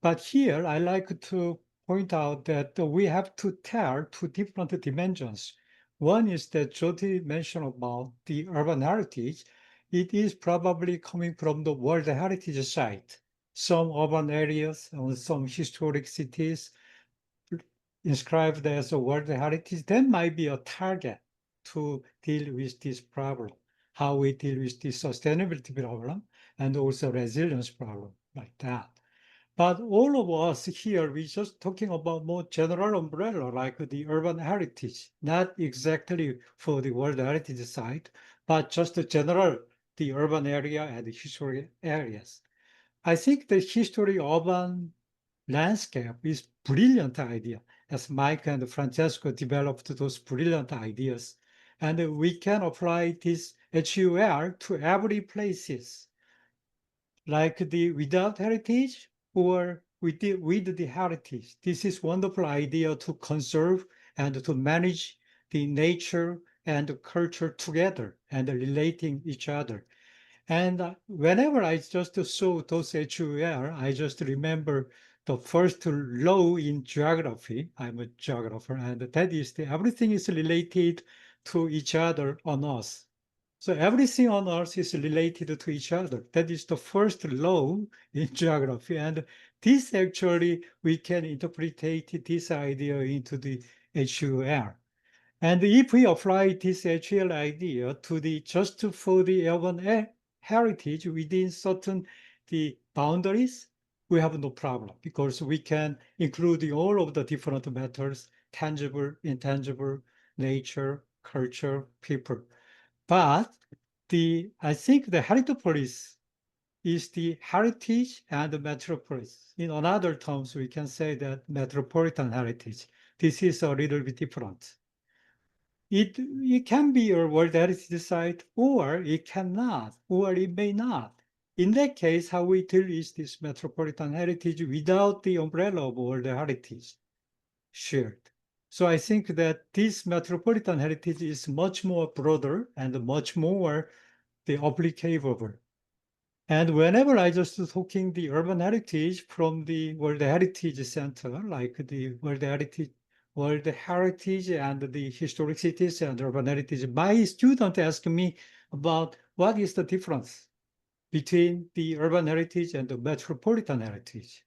G: But here I like to point out that we have to tell 2 different dimensions. One is that Jyoti mentioned about the urban heritage. It is probably coming from the World Heritage site. Some urban areas and some historic cities inscribed as a World Heritage, that might be a target to deal with this problem, how we deal with this sustainability problem and also resilience problem like that. But all of us here, we're just talking about more general umbrella, like the urban heritage, not exactly for the World Heritage site, but just the general, the urban area and the historic areas. I think the history urban landscape is brilliant idea, as Mike and Francesco developed those brilliant ideas. And we can apply this HUL to every places, like the without heritage or with the heritage. This is wonderful idea to conserve and to manage the nature and the culture together and relating each other. And whenever I just saw those HUR, I just remember the first law in geography. I'm a geographer, and that is everything is related to each other on Earth. So everything on Earth is related to each other. That is the first law in geography. And this actually, we can interpret this idea into the HUR. And if we apply this HL idea to the just for the urban heritage within certain the boundaries, we have no problem because we can include all of the different matters, tangible, intangible, nature, culture, people. But I think the Heritopolis is the heritage and the metropolis. In other terms, we can say that metropolitan heritage. This is a little bit different. It can be a World Heritage Site, or it cannot, or it may not. In that case, how we deal with this metropolitan heritage without the umbrella of World Heritage shared. So I think that this metropolitan heritage is much more broader and much more applicable. And whenever I just talking the urban heritage from the World Heritage Center, like the World Heritage and the historic cities and urban heritage, my student asked me about what is the difference between the urban heritage and the metropolitan heritage.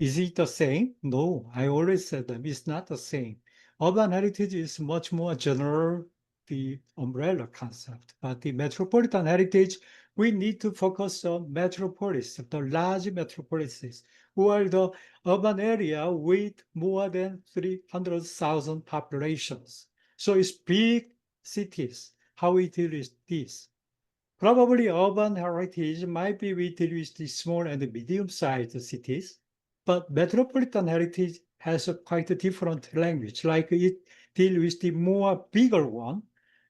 G: Is it the same? No, I always said that it's not the same. Urban heritage is much more general, the umbrella concept, but the metropolitan heritage, we need to focus on metropolis, the large metropolises, or the urban area with more than 300,000 populations. So it's big cities, how we deal with this. Probably urban heritage might be we deal with the small and medium-sized cities, but metropolitan heritage has a quite a different language, like it deals with the more bigger one.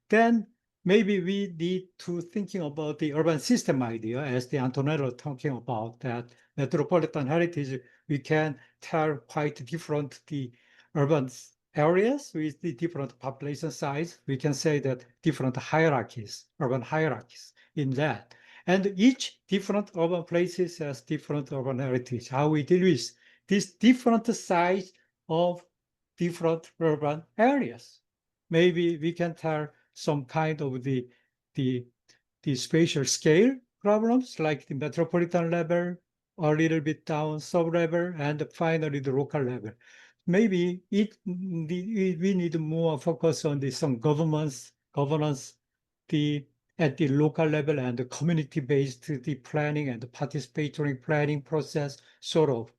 G: Then maybe we need to thinking about the urban system idea, as the Antonello talking about that metropolitan heritage, we can tell quite different the urban areas with the different population size. We can say that different hierarchies, urban hierarchies in that. And each different urban places has different urban heritage, how we deal with this different size of different urban areas. Maybe we can tell some kind of the spatial scale problems, like the metropolitan level, or a little bit down sub-level, and finally the local level. Maybe we need more focus on some governance at the local level and the community-based the planning and the participatory planning process, sort of.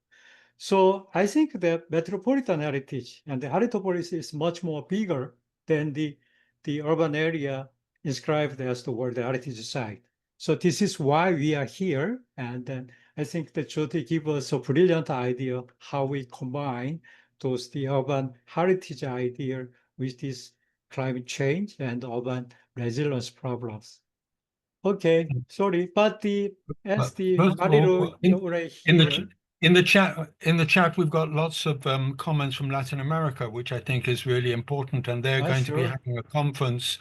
G: So I think the metropolitan heritage and the Heritopolis is much more bigger than the urban area inscribed as the World Heritage Site. So this is why we are here. And then I think that Jyoti gave us a brilliant idea how we combine the urban heritage idea with this climate change and urban resilience problems. Okay, sorry, but
B: First of all, in the chat, we've got lots of comments from Latin America, which I think is really important, and they're going to be having a conference.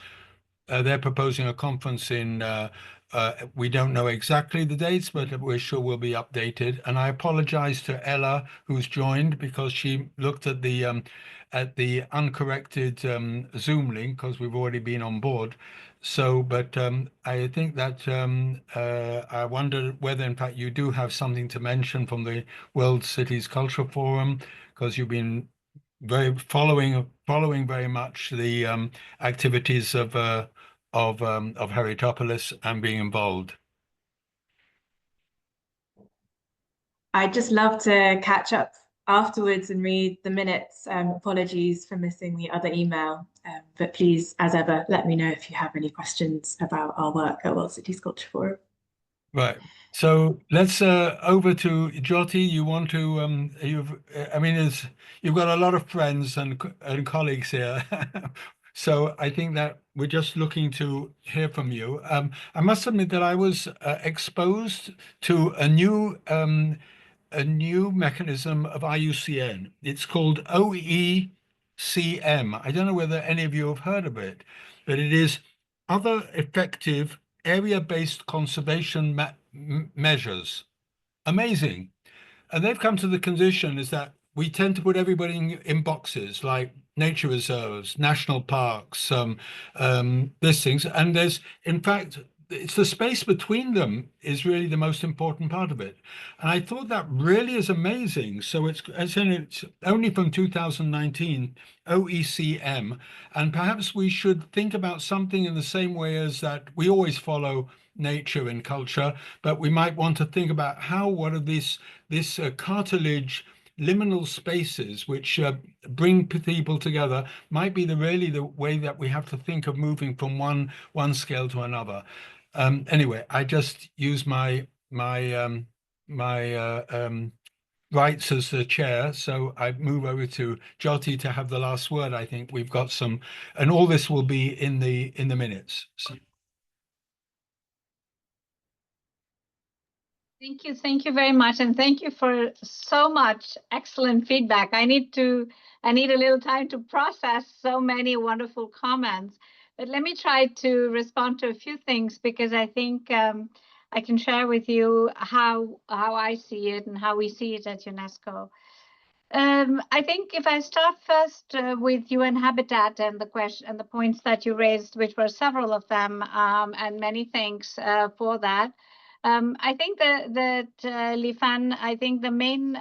B: They're proposing a conference in. We don't know exactly the dates, but we're sure we'll be updated. And I apologize to Ella, who's joined, because she looked at the uncorrected Zoom link because we've already been on board. So, but I think that I wonder whether, in fact, you do have something to mention from the World Cities Culture Forum, because you've been following very much the activities of Heritopolis and being involved.
H: I'd just love to catch up afterwards and read the minutes. Apologies for missing the other email, but please, as ever, let me know if you have any questions about our work at World Cities Culture Forum.
B: Right. So let's over to Jyoti. You want to? You've got a lot of friends and colleagues here. So I think that we're just looking to hear from you. I must admit that I was exposed to a new mechanism of IUCN. It's called OECM. I don't know whether any of you have heard of it, but it is Other Effective area-based conservation measures. Amazing. And they've come to the condition is that we tend to put everybody in boxes like nature reserves, national parks, these things. And there's, in fact, it's the space between them is really the most important part of it. And I thought that really is amazing. So it's only from 2019, OECM, and perhaps we should think about something in the same way as that we always follow nature and culture, but we might want to think about what are this cartilage liminal spaces which bring people together might be really the way that we have to think of moving from one scale to another. Anyway, I just use my rights as the chair, so I move over to Jyoti to have the last word. I think we've got some, and all this will be in the minutes. So.
A: Thank you very much, and thank you for so much excellent feedback. I need a little time to process so many wonderful comments, but let me try to respond to a few things because I think I can share with you how I see it and how we see it at UNESCO. I think if I start first with UN Habitat and the question and the points that you raised, which were several of them, and many thanks for that. I think that Lifan, I think the main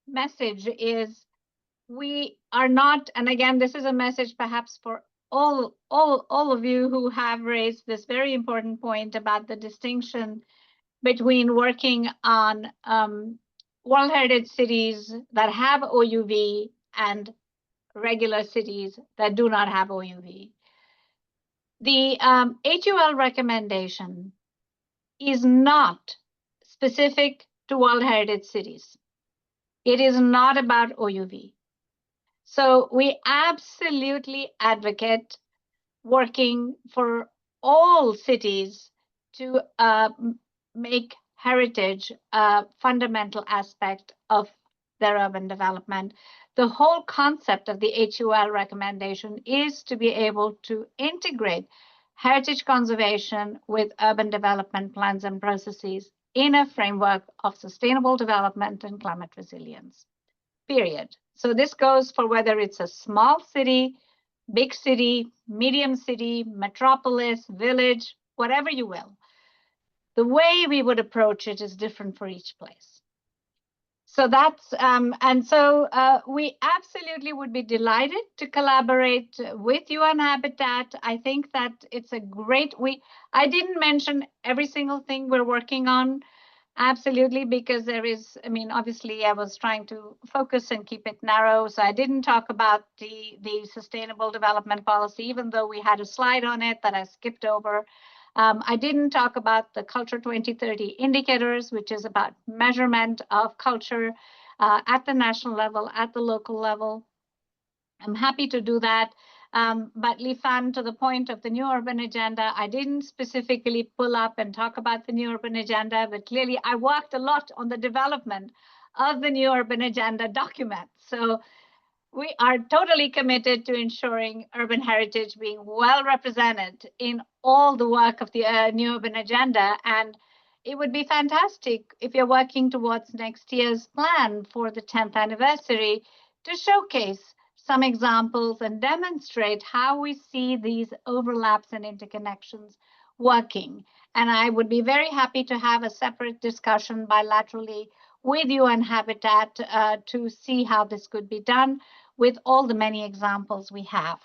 A: message is we are not, and again, this is a message perhaps for all of you who have raised this very important point about the distinction between working on World Heritage cities that have OUV and regular cities that do not have OUV. The HUL recommendation is not specific to World Heritage cities. It is not about OUV. So we absolutely advocate working for all cities to make heritage a fundamental aspect of their urban development. The whole concept of the HUL recommendation is to be able to integrate heritage conservation with urban development plans and processes in a framework of sustainable development and climate resilience, period. So this goes for whether it's a small city, big city, medium city, metropolis, village, whatever you will. The way we would approach it is different for each place. So that's, and so we absolutely would be delighted to collaborate with UN Habitat. I think that it's a great, I didn't mention every single thing we're working on, absolutely, because there is, I mean, obviously I was trying to focus and keep it narrow. So I didn't talk about the sustainable development policy, even though we had a slide on it that I skipped over. I didn't talk about the Culture 2030 indicators, which is about measurement of culture at the national level, at the local level. I'm happy to do that. But Lifan, to the point of the New Urban Agenda, I didn't specifically pull up and talk about the New Urban Agenda, but clearly I worked a lot on the development of the New Urban Agenda document. So we are totally committed to ensuring urban heritage being well represented in all the work of the New Urban Agenda. And it would be fantastic if you're working towards next year's plan for the 10th anniversary to showcase some examples and demonstrate how we see these overlaps and interconnections working. And I would be very happy to have a separate discussion bilaterally with UN Habitat to see how this could be done with all the many examples we have.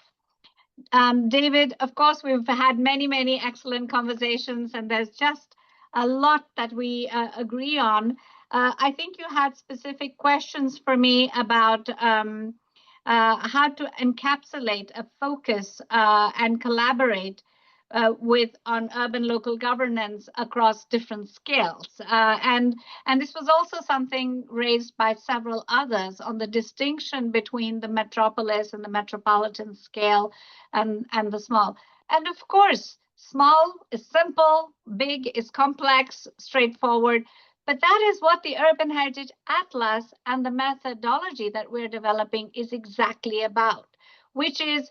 A: David, of course, we've had many excellent conversations, and there's just a lot that we agree on. I think you had specific questions for me about how to encapsulate a focus and collaborate on urban local governance across different scales. And this was also something raised by several others on the distinction between the metropolis and the metropolitan scale and the small. And of course, small is simple, big is complex, straightforward. But that is what the Urban Heritage Atlas and the methodology that we're developing is exactly about, which is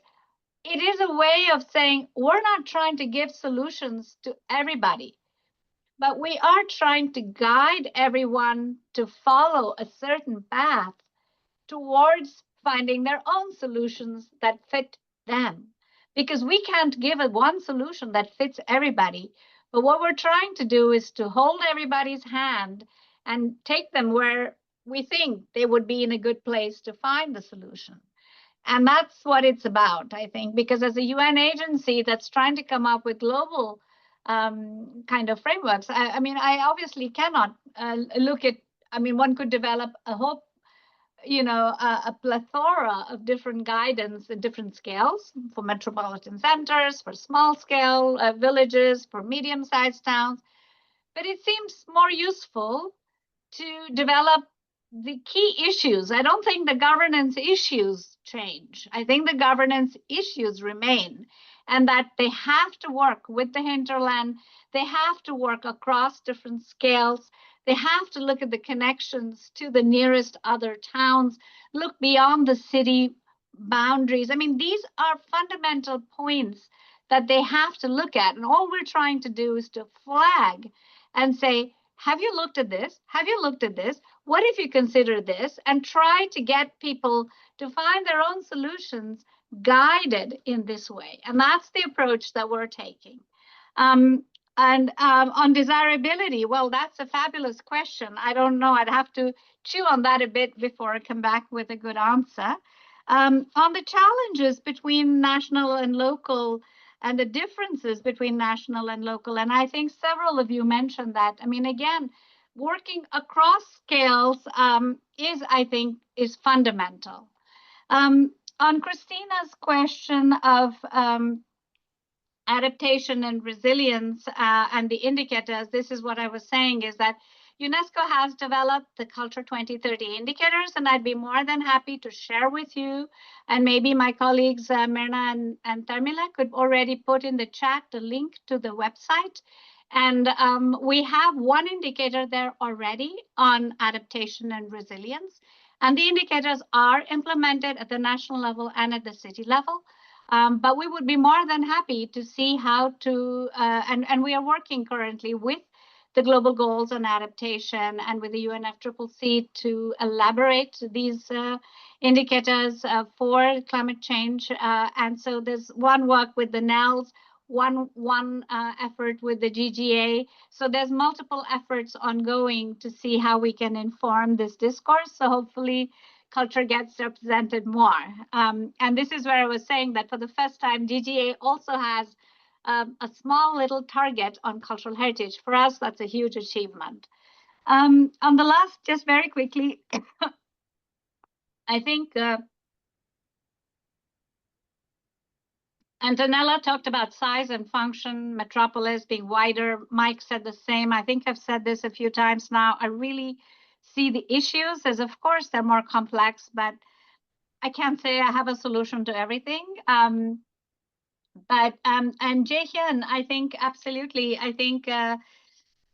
A: it is a way of saying we're not trying to give solutions to everybody, but we are trying to guide everyone to follow a certain path towards finding their own solutions that fit them. Because we can't give it one solution that fits everybody. But what we're trying to do is to hold everybody's hand and take them where we think they would be in a good place to find the solution. And that's what it's about, I think, because as a UN agency that's trying to come up with global kind of frameworks, I mean, I obviously cannot look at, I mean, one could develop a whole, you know, a plethora of different guidance at different scales for metropolitan centers, for small scale villages, for medium-sized towns. But it seems more useful to develop the key issues. I don't think the governance issues change. I think the governance issues remain, and that they have to work with the hinterland. They have to work across different scales. They have to look at the connections to the nearest other towns, look beyond the city boundaries. I mean, these are fundamental points that they have to look at. And all we're trying to do is to flag and say, have you looked at this? Have you looked at this? What if you consider this? And try to get people to find their own solutions guided in this way. And that's the approach that we're taking. On desirability, well, that's a fabulous question. I don't know. I'd have to chew on that a bit before I come back with a good answer. On the challenges between national and local, and the differences between national and local, and I think several of you mentioned that. I mean, again, working across scales I think, is fundamental. On Christina's question of adaptation and resilience and the indicators, this is what I was saying, is that UNESCO has developed the Culture 2030 indicators, and I'd be more than happy to share with you. And maybe my colleagues, Myrna and Termila, could already put in the chat the link to the website. And we have one indicator there already on adaptation and resilience. And the indicators are implemented at the national level and at the city level. But we would be more than happy to see how to, and we are working currently with the global goals on adaptation and with the UNFCCC to elaborate these indicators for climate change. And so there's one work with the NELS, one effort with the GGA. So there's multiple efforts ongoing to see how we can inform this discourse. So hopefully culture gets represented more. And this is where I was saying that for the first time, GGA also has a small little target on cultural heritage. For us, that's a huge achievement. On the last, just very quickly, I think Antonella talked about size and function, metropolis being wider. Mike said the same. I think I've said this a few times now. I really see the issues as, of course, they're more complex, but I can't say I have a solution to everything. And Jae-hyun, I think absolutely. I think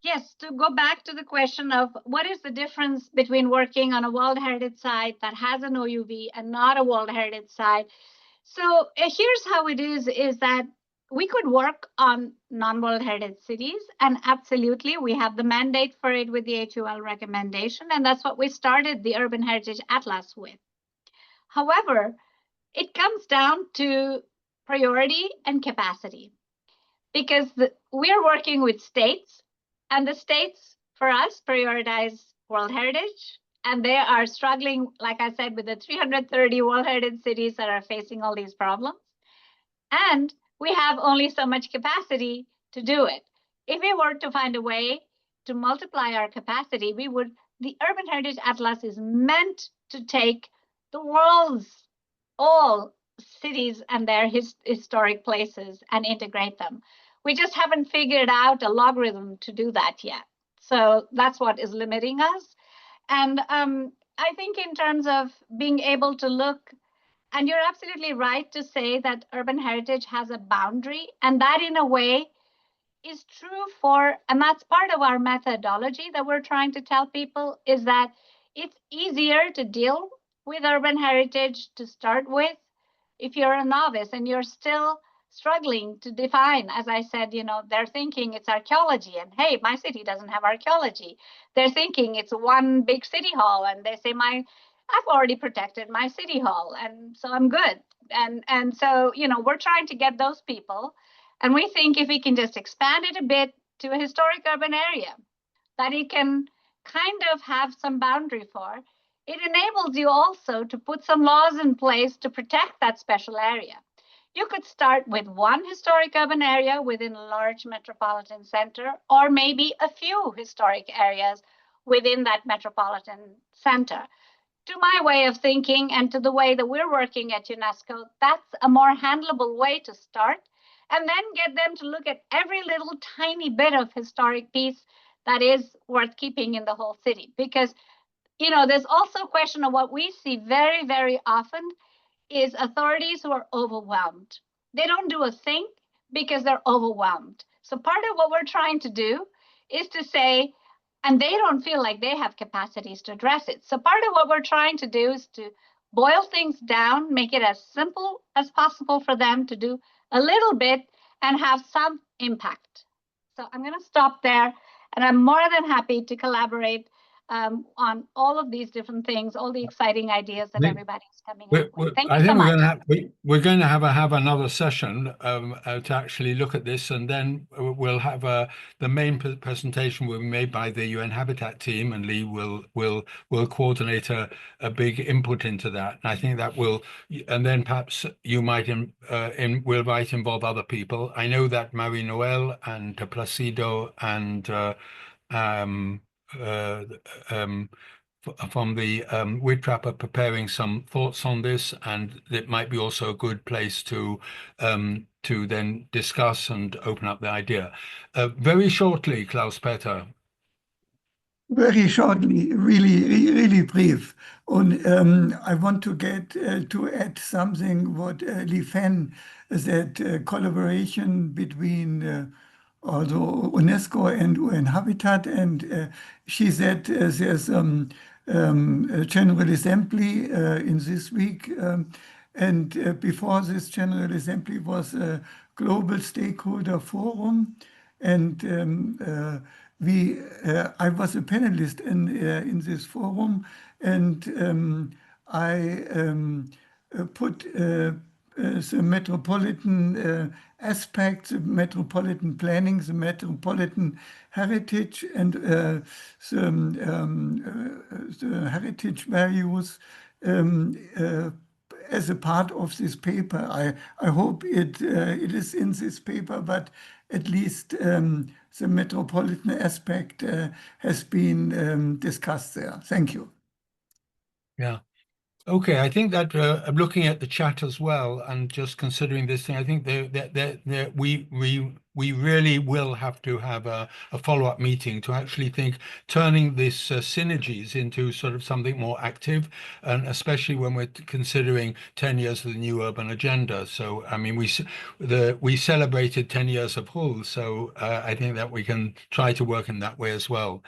A: yes, to go back to the question of what is the difference between working on a World Heritage Site that has an OUV and not a World Heritage Site. So here's how it is that we could work on non-World Heritage cities, and absolutely we have the mandate for it with the HUL recommendation, and that's what we started the Urban Heritage Atlas with. However, it comes down to priority and capacity, because we're working with states, and the states for us prioritize World Heritage, and they are struggling, like I said, with the 330 World Heritage cities that are facing all these problems. And we have only so much capacity to do it. If we were to find a way to multiply our capacity, we would. The Urban Heritage Atlas is meant to take the world's all cities and their historic places and integrate them. We just haven't figured out a logarithm to do that yet. So that's what is limiting us. And I think in terms of being able to look, and you're absolutely right to say that urban heritage has a boundary, and that in a way is true for, and that's part of our methodology that we're trying to tell people, is that it's easier to deal with urban heritage to start with if you're a novice and you're still struggling to define, as I said, they're thinking it's archaeology, and hey, my city doesn't have archaeology. They're thinking it's one big city hall, and they say, I've already protected my city hall, and so I'm good. And so, we're trying to get those people, and we think if we can just expand it a bit to a historic urban area that it can kind of have some boundary for, it enables you also to put some laws in place to protect that special area. You could start with one historic urban area within a large metropolitan center, or maybe a few historic areas within that metropolitan center. To my way of thinking and to the way that we're working at UNESCO, that's a more handleable way to start, and then get them to look at every little tiny bit of historic piece that is worth keeping in the whole city. Because, there's also a question of what we see very, very often is authorities who are overwhelmed. They don't do a thing because they're overwhelmed. So part of what we're trying to do is to say, and they don't feel like they have capacities to address it. So part of what we're trying to do is to boil things down, make it as simple as possible for them to do a little bit and have some impact. So I'm going to stop there, and I'm more than happy to collaborate on all of these different things, all the exciting ideas that everybody's coming up with. Thank you so much.
B: We're going to have another session to actually look at this, and then we'll have the main presentation will be made by the UN Habitat team, and Lee will coordinate a big input into that. And I think that will, and then perhaps you might involve other people. I know that Marie-Noëlle and Placido and from the WITRAP are preparing some thoughts on this, and it might be also a good place to then discuss and open up the idea. Very shortly, Klaus-Peter.
I: Very shortly, really brief. I want to get to add something what Li Fen said, collaboration between also UNESCO and UN Habitat, and she said there's a General Assembly in this week, and before this General Assembly was a Global Stakeholder Forum, and I was a panelist in this forum, and I put the metropolitan aspects, the metropolitan planning, the metropolitan heritage, and the heritage values as a part of this paper. I hope it is in this paper, but at least the metropolitan aspect has been discussed there. Thank you.
B: Yeah. Okay, I think that I'm looking at the chat as well, and just considering this thing, I think that we really will have to have a follow-up meeting to actually think turning this synergies into sort of something more active, and especially when we're considering 10 years of the new urban agenda. So I mean, we celebrated 10 years of Hull, so I think that we can try to work in that way as well.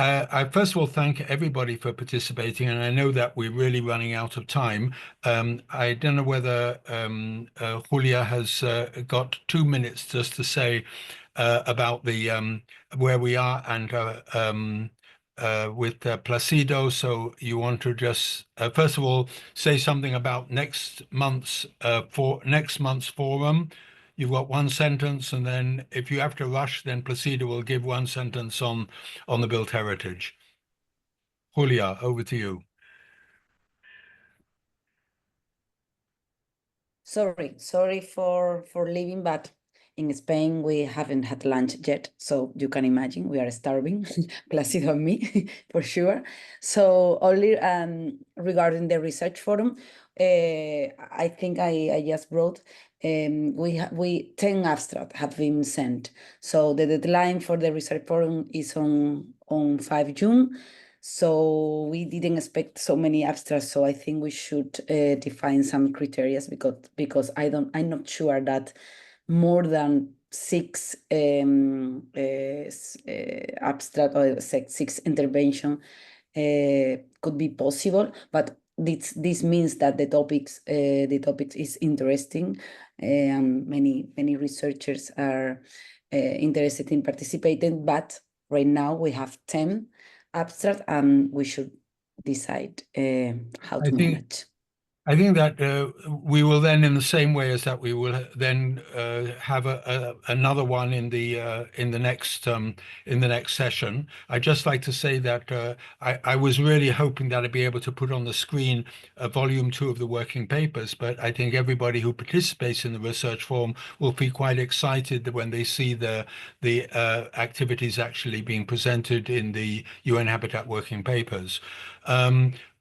B: I first of all thank everybody for participating, and I know that we're really running out of time. I don't know whether Julia has got 2 minutes just to say about the where we are and with Placido. So you want to just first of all say something about next month's forum. You've got 1 sentence, and then if you have to rush, then Placido will give 1 sentence on the built heritage. Julia, over to you.
J: Sorry for leaving, but in Spain we haven't had lunch yet, so you can imagine we are starving, Placido and me, for sure. So only regarding the research forum, I think I just wrote. We 10 abstracts have been sent. So the deadline for the research forum is on 5 June. So we didn't expect so many abstracts. So I think we should define some criteria because I'm not sure that more than 6 abstract or 6 intervention could be possible. But this means that the topics is interesting, and many researchers are interested in participating. But right now we have 10 abstracts, and we should decide how to manage.
B: I think that we will then, in the same way as that, we will then have another one in the next session. I'd just like to say that I was really hoping that I'd be able to put on the screen volume 2 of the working papers, but I think everybody who participates in the research forum will be quite excited that when they see the activities actually being presented in the UN Habitat working papers.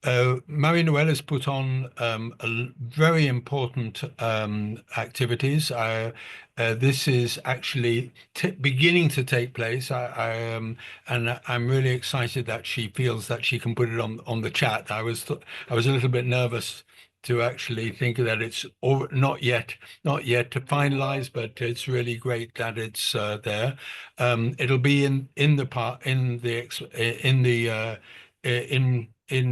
B: Marie-Noëlle has put on a very important activities. This is actually beginning to take place. And I'm really excited that she feels that she can put it on the chat. I was a little bit nervous to actually think that it's not yet to finalize, but it's really great that it's there. It'll be in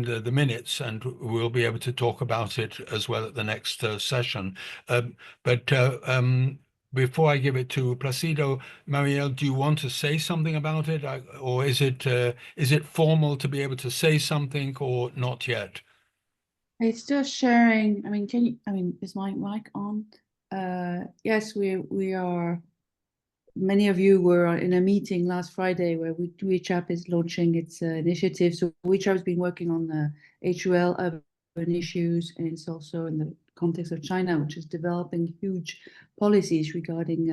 B: the minutes, and we'll be able to talk about it as well at the next session. Before I give it to Placido, Marielle, do you want to say something about it, or is it formal to be able to say something, or not yet?
K: It's just sharing. I mean, is my mic on? Yes, we are. Many of you were in a meeting last Friday where WeChap is launching its initiative. So WeChap has been working on HUL urban issues, and it's also in the context of China, which is developing huge policies regarding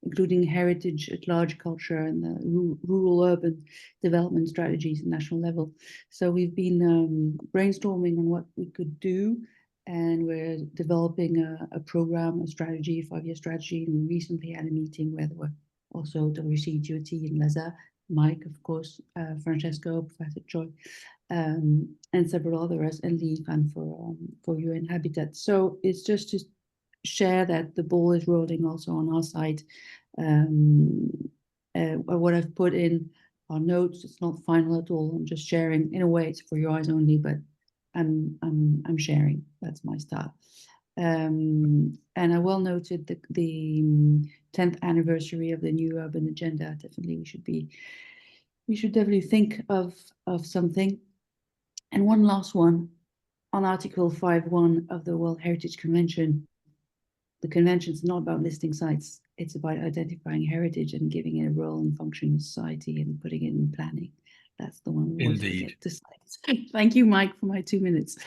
K: including heritage at large, culture, and the rural-urban development strategies at national level. So we've been brainstorming on what we could do, and we're developing a program, a strategy, 5-year strategy. And we recently had a meeting where there were also WC, Jyoti, and Leza, Mike, of course, Francesco, Professor Choi, and several others, and Lee Fan for UN Habitat. So it's just to share that the ball is rolling also on our side. What I've put in our notes, it's not final at all. I'm just sharing. In a way, it's for your eyes only, but I'm sharing. That's my style. And I well noted the 10th anniversary of the new urban agenda. Definitely, we should definitely think of something. And one last one on Article 5.1 of the World Heritage Convention. The convention is not about listing sites. It's about identifying heritage and giving it a role and function in society and putting it in planning. That's the one.
B: Indeed.
K: Thank you, Mike, for my 2 minutes.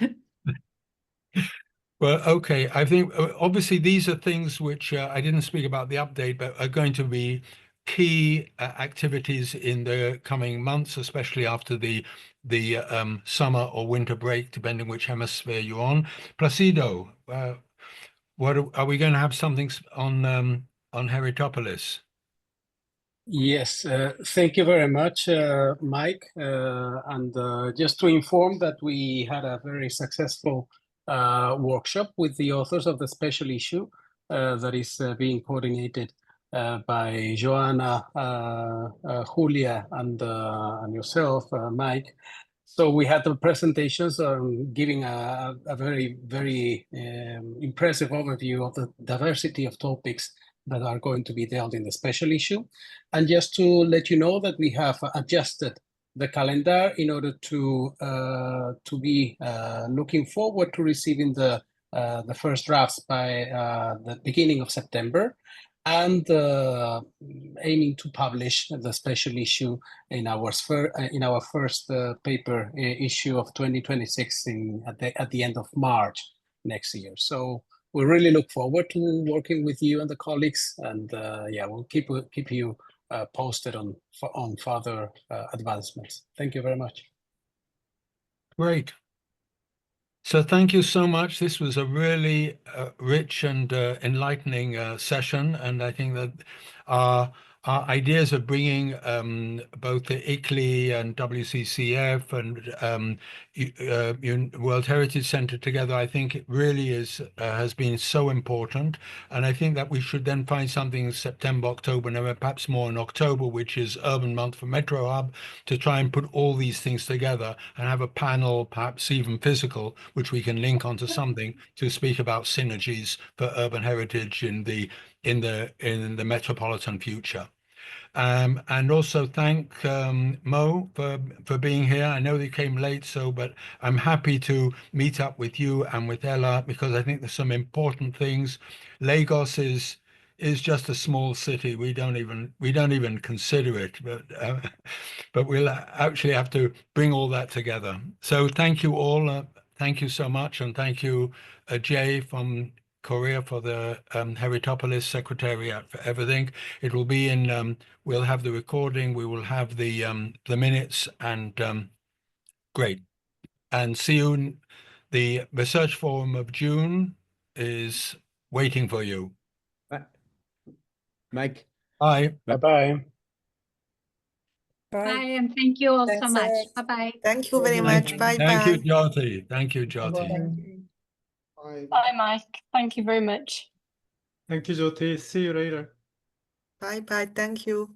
B: Well, okay. I think obviously these are things which I didn't speak about the update, but are going to be key activities in the coming months, especially after the summer or winter break, depending which hemisphere you're on. Placido, what are we going to have something on Heritopolis?
L: Yes, thank you very much, Mike. And just to inform that we had a very successful workshop with the authors of the special issue that is being coordinated by Joanna, Julia, and yourself, Mike. So we had the presentations giving a very, very impressive overview of the diversity of topics that are going to be dealt in the special issue. And just to let you know that we have adjusted the calendar in order to be looking forward to receiving the first drafts by the beginning of September, and aiming to publish the special issue in our first paper issue of 2026 at the end of March next year. So we really look forward to working with you and the colleagues, and yeah, we'll keep you posted on further advancements. Thank you very much.
B: Great. So thank you so much. This was a really rich and enlightening session, and I think that our ideas of bringing both the ICLEI and WCCF and World Heritage Center together, I think it really has been so important. And I think that we should then find something in September, October, November, perhaps more in October, which is Urban Month for Metro Hub, to try and put all these things together and have a panel, perhaps even physical, which we can link onto something to speak about synergies for urban heritage in the metropolitan future. And also thank Mo for being here. I know they came late, but I'm happy to meet up with you and with Ella, because I think there's some important things. Lagos is just a small city. We don't even consider it, but we'll actually have to bring all that together. So thank you all. Thank you so much, and thank you, Jay from Korea, for the Heritopolis Secretariat, for everything. It will be in. We'll have the recording. We will have the minutes, and great. And see you. The Research Forum of June is waiting for you.
G: Mike.
B: Bye.
L: Bye-bye.
A: Bye, and thank you all so
F: That's
A: much.
F: it.
A: Bye-bye.
F: Thank you very
B: Thank
F: much.
B: you.
F: Bye
B: Thank you,
F: bye.
B: Jyoti. Thank you, Jyoti.
M: Bye, Mike. Thank you very much.
G: Thank you, Jyoti. See you later.
F: Bye bye. Thank you.